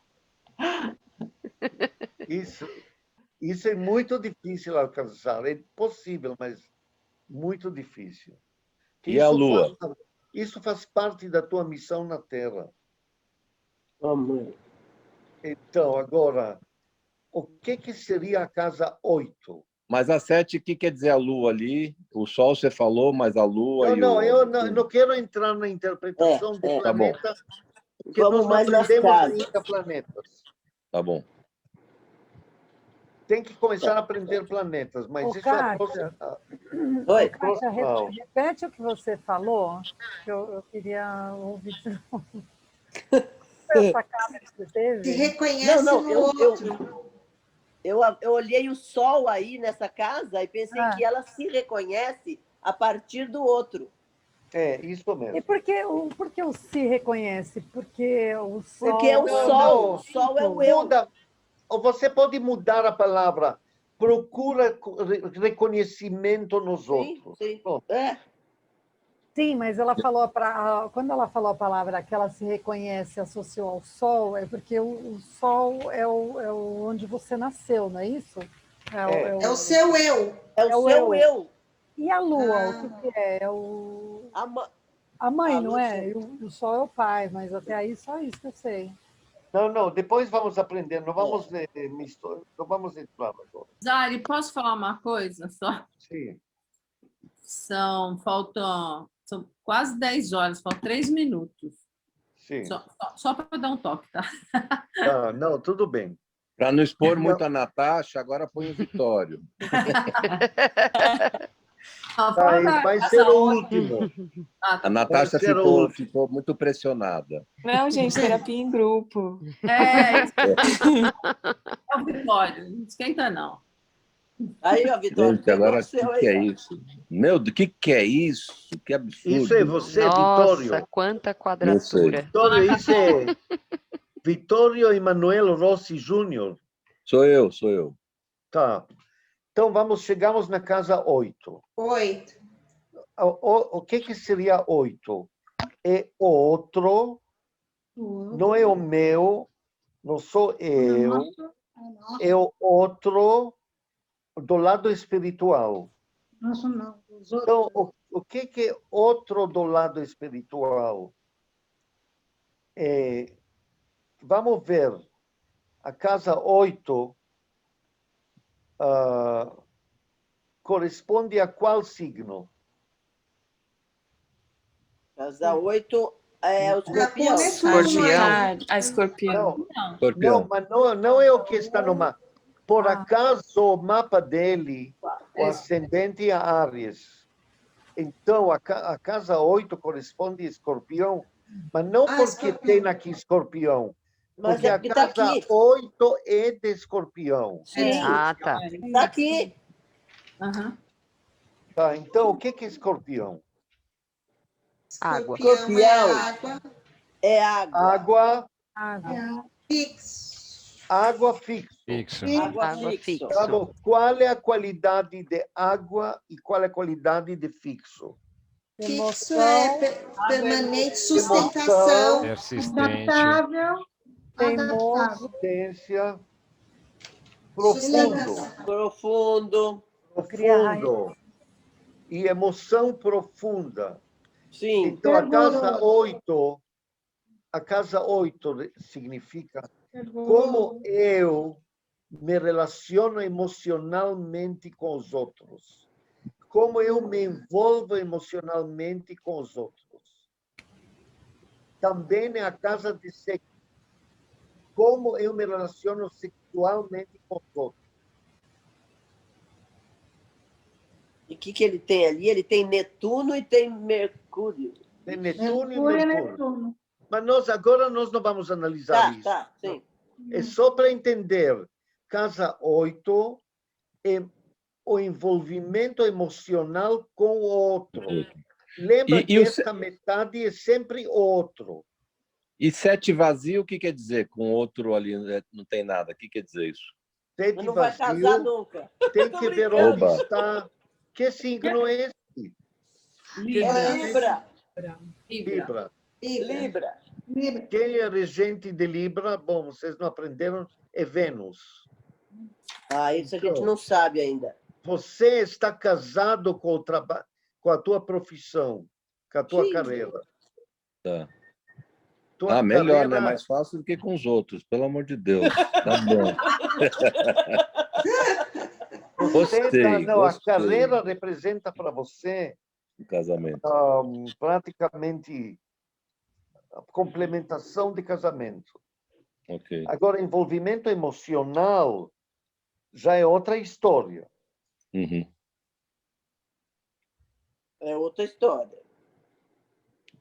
Isso é muito difícil alcançar. É possível, mas muito difícil. E a Lua? Isso faz parte da tua missão na Terra. Então, agora, o que seria a casa 8? Mas a 7, o que quer dizer a Lua ali? O Sol você falou, mas a Lua... Eu não quero entrar na interpretação do planeta, porque vamos nós não aprendemos ainda planetas. Tá bom. Tem que começar a aprender planetas, mas isso Kátia, Oi. Kátia, repete o que você falou, que eu queria ouvir de novo. Essa casa que você teve? Se reconhece no outro. Eu olhei o Sol aí nessa casa e pensei que ela se reconhece a partir do outro. É, isso mesmo. E por que o se reconhece? Porque o Sol... Porque é o Sol. O Sol é o eu. Ou você pode mudar a palavra. Procura reconhecimento nos outros. Sim. Sim, mas ela falou quando ela falou a palavra que ela se reconhece, associou ao Sol, é porque o Sol é onde você nasceu, não é isso? É o seu eu. É o seu eu. E a Lua, o que é? A mãe, não é? E o Sol é o pai, mas até aí só isso que eu sei. Não, depois vamos aprender, não vamos misturar, não vamos entrar agora. Zari, posso falar uma coisa só? Sim. São quase 10 horas, faltam 3 minutos. Sim. Só para dar um toque, tá? Não, tudo bem. Para não expor muito a Natasha, agora põe o Vitório. Vai ser o último. A Natasha ficou muito pressionada. Não, gente, terapia em grupo. É o Vitório, não esquenta não. Aí, ó, Vitório. Gente, agora o que é isso? Meu, do que é isso? Que absurdo. Isso é você, Nossa, Vitório? quanta quadratura. Vitório, isso é Vitório Emanuel Rossi Júnior. Sou eu. Tá. Então, chegamos na casa 8. 8. O que seria 8? É outro, não é o meu, não sou eu, é o outro do lado espiritual. Nosso não. Então, o que é outro do lado espiritual? Vamos ver. A casa 8 corresponde a qual signo? Casa 8 é o escorpião. Escorpião. Não, mas não é o que está no mapa. Por acaso, o mapa dele, o ascendente é Áries. Então, a casa 8 corresponde a Escorpião, mas não porque tem aqui Escorpião, porque a casa 8 é de Escorpião. Sim. Ah, tá. Está aqui. Tá, então, o que é Escorpião? Água. Escorpião é água. Fixo. Água fixo. Água fixo. Então, qual é a qualidade de água e qual é a qualidade de fixo? Fixo é permanente, sustentação. Persistente. Persistência. Profundo. E emoção profunda. Sim. Então, a casa 8 significa como eu me relaciono emocionalmente com os outros. Como eu me envolvo emocionalmente com os outros. Também é a casa de sexo. Como eu me relaciono sexualmente com os outros. E o que ele tem ali? Ele tem Netuno e tem Mercúrio. Tem Netuno e Mercúrio. Mas agora nós não vamos analisar isso. Tá, sim. É só para entender. Casa 8 é o envolvimento emocional com o outro. Lembra que esta metade é sempre outro. E 7 vazio, o que quer dizer? Com outro ali não tem nada. O que quer dizer isso? 7 não vazio, vai casar nunca. Tem que ver onde está. Que signo é esse? Libra. Libra. Quem é regente de Libra? Bom, vocês não aprenderam, é Vênus. Isso a gente não sabe ainda. Você está casado com o trabalho, com a tua profissão, com a tua carreira. Tá. Tua melhor, carreira... né? Mais fácil do que com os outros, pelo amor de Deus. Tá bom. Gostei. A carreira representa para você o casamento. Praticamente a complementação de casamento. Okay. Agora, envolvimento emocional já é outra história. Uhum. É outra história.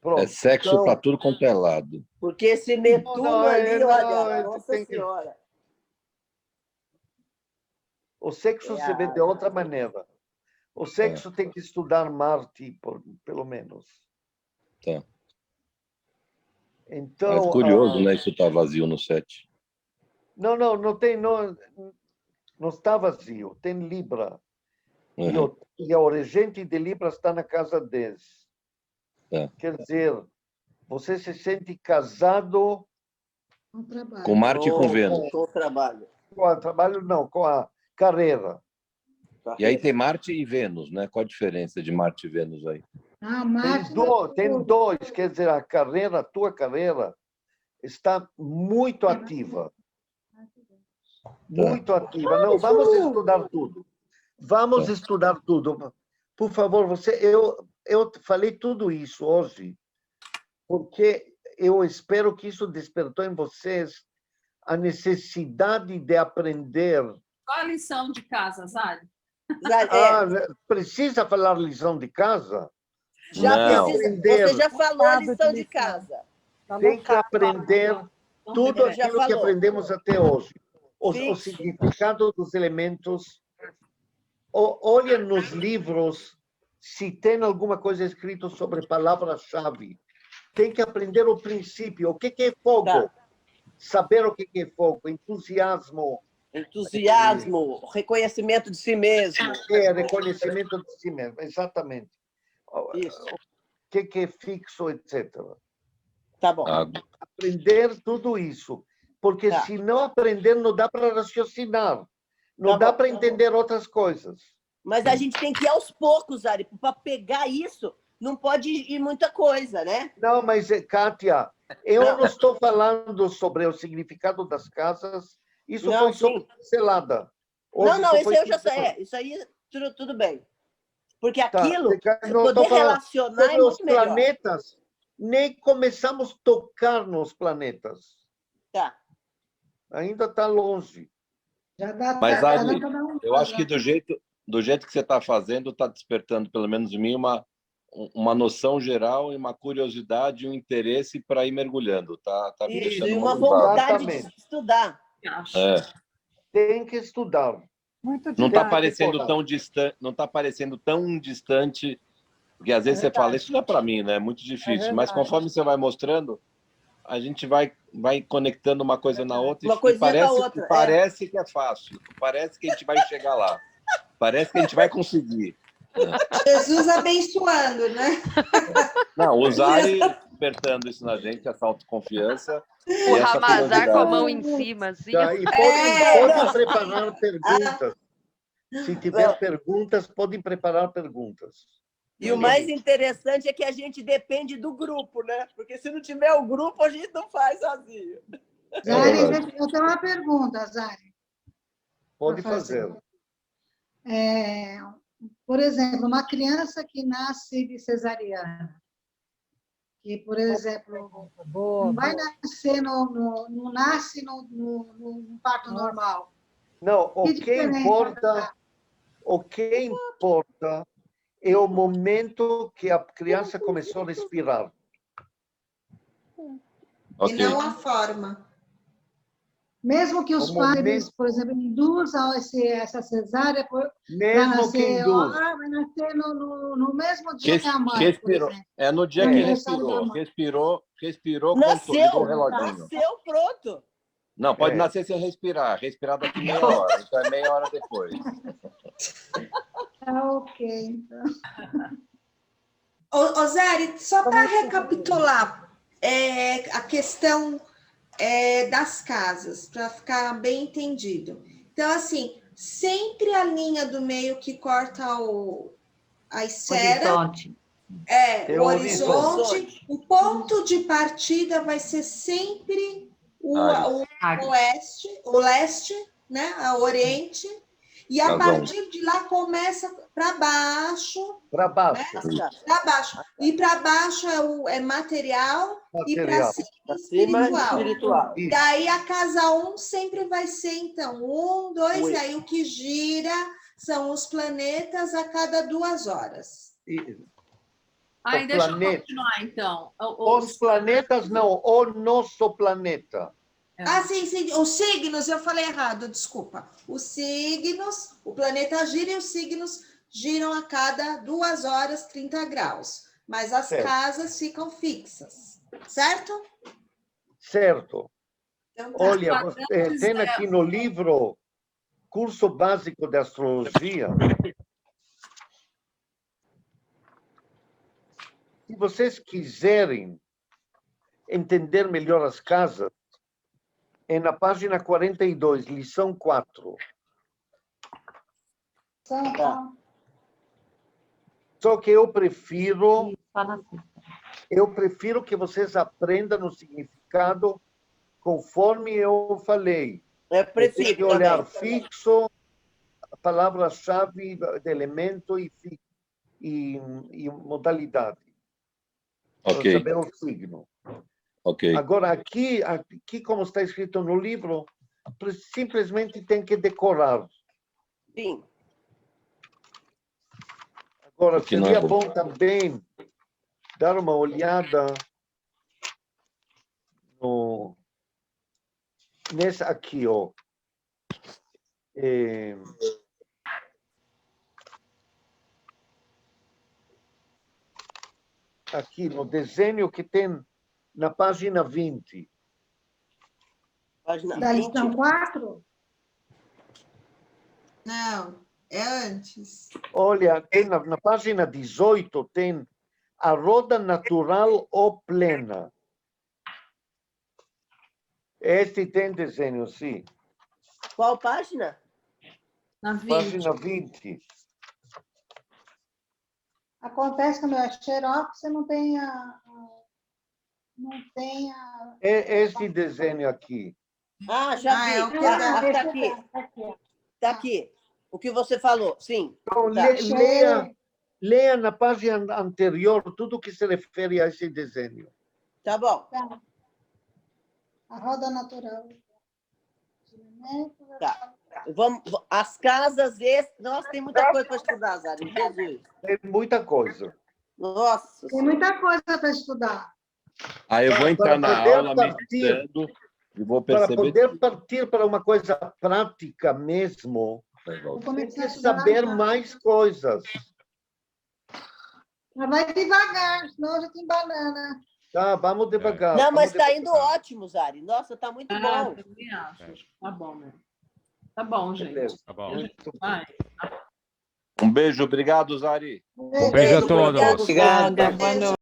Pronto, é sexo então, para tudo quanto é lado. Porque esse Netuno ali, olha, Nossa Senhora. O sexo se vê de outra maneira. O sexo tem que estudar Marte, pelo menos. Tá. Então, mas curioso, né? Isso está vazio no 7. Não tem, não está vazio. Tem Libra. Uhum. E o regente de Libra está na casa 10. Tá. Quer dizer, você se sente casado com Marte e com Vênus. Com o trabalho. Com o trabalho, não, com a carreira. E aí tem Marte e Vênus, né? Qual a diferença de Marte e Vênus aí? Tem dois, quer dizer, a tua carreira está muito ativa. Muito ativa. Não, vamos estudar tudo. Vamos estudar tudo. Por favor, eu falei tudo isso hoje, porque eu espero que isso despertou em vocês a necessidade de aprender. Qual a lição de casa, Zari? Precisa falar lição de casa? Já precisa, você já falou a lição de casa. Tem que aprender tudo aquilo que aprendemos até hoje. O significado dos elementos. Olha nos livros se tem alguma coisa escrita sobre palavras-chave. Tem que aprender o princípio. O que é fogo? Saber o que é fogo. Entusiasmo. Entusiasmo, reconhecimento de si mesmo. Reconhecimento de si mesmo, exatamente. Isso. O que é fixo, etc. Tá bom. Aprender tudo isso. Porque se não aprender, não dá para raciocinar. Não dá para entender outras coisas. Mas a gente tem que ir aos poucos, Ari, para pegar isso. Não pode ir muita coisa, né? Não, mas, Kátia, eu não estou falando sobre o significado das casas. Isso foi sobre pincelada. Isso aí eu já sei. Isso aí, tudo bem. Porque aquilo, poder relacionar é muito melhor. Planetas, nem começamos a tocar nos planetas. Ainda está longe. Mas, Ari, eu acho que do jeito que você está fazendo, está despertando, pelo menos em mim, uma noção geral e uma curiosidade e um interesse para ir mergulhando. Tá me Isso, deixando e uma vontade de estudar. Tem que estudar. Não está parecendo tão distante, porque às vezes você fala, isso não é para mim, né? É muito difícil. Mas conforme você vai mostrando, a gente vai conectando uma coisa na outra parece que é fácil. Parece que a gente vai chegar lá. Parece que a gente vai conseguir. Jesus abençoando, né? Não, o Zari despertando isso na gente, essa autoconfiança. O Ramazar com a mão em cima, assim. E podem preparar perguntas. Se tiver perguntas, podem preparar perguntas. E o mais interessante é que a gente depende do grupo, né? Porque se não tiver o grupo, a gente não faz sozinho. Zari, eu tenho uma pergunta, Zari. Pode fazer. Por exemplo, uma criança que nasce de cesariana, que, por exemplo, não vai nascer não nasce no parto normal. Não, o que importa é o momento que a criança começou a respirar. E não a forma. Mesmo que os pais, por exemplo, induzam essa cesárea, mesmo que induzam. Vai nascer no mesmo dia que a mãe, respirou. No dia que respirou, nasceu, o reloginho. Nasceu, pronto. Não, pode nascer sem respirar. Respirar daqui meia hora. Então é meia hora depois. Ok, então. Zari, só para recapitular a questão das casas, para ficar bem entendido. Então, assim, sempre a linha do meio que corta a esfera, o horizonte, o ponto de partida vai ser sempre o leste, né? O oriente, e a partir de lá começa para baixo. Para baixo. Né? Para baixo. E para baixo é material. E para cima espiritual. E aí a casa 1 sempre vai ser, então, 1, 2, e aí o que gira são os planetas a cada 2 horas. Deixa eu continuar, então. Os planetas não, o nosso planeta. Sim. Os signos, eu falei errado, desculpa. Os signos, o planeta gira e os signos giram a cada 2 horas, 30 graus. Mas as casas ficam fixas, certo? Certo. Então, olha, tem aqui no livro Curso Básico de Astrologia. Se vocês quiserem entender melhor as casas, é na página 42, lição 4. Só que eu prefiro que vocês aprendam o significado conforme eu falei. Tem que olhar fixo, a palavra-chave de elemento e modalidade. Para saber o signo. Agora, aqui, como está escrito no livro, simplesmente tem que decorar. Sim. Agora, seria bom também dar uma olhada nessa aqui, ó. Aqui no desenho que tem na página 20. Da lição 4? Não, é antes. Olha, na página 18 tem a roda natural ou plena. Este tem desenho, sim. Qual página? Na 20. Página 20. Acontece que o meu é xerox, você não tem Este desenho aqui. Ah, já vi. é o que Tá dá. aqui. Tá aqui. O que você falou, sim. Então, Tá. leia na página anterior tudo que se refere a esse desenho. Tá bom. Tá. A roda natural. Tá. Vamos, as casas, nossa, tem muita coisa para estudar, Zari. Jesus. Tem muita coisa. Nossa. Tem muita coisa para estudar. Aí eu vou entrar na aula meditando e vou perceber. Para poder partir para uma coisa prática mesmo, tem que saber mais coisas. Mas vai devagar, senão já tem banana. Tá, vamos devagar. Não, mas está indo ótimo, Zari. Nossa, está muito bom. Eu também acho. Tá bom, né? Tá bom, gente. Beleza. Tá bom. Vai. Um beijo, obrigado, Zari. Um beijo a todos. Obrigada, boa noite.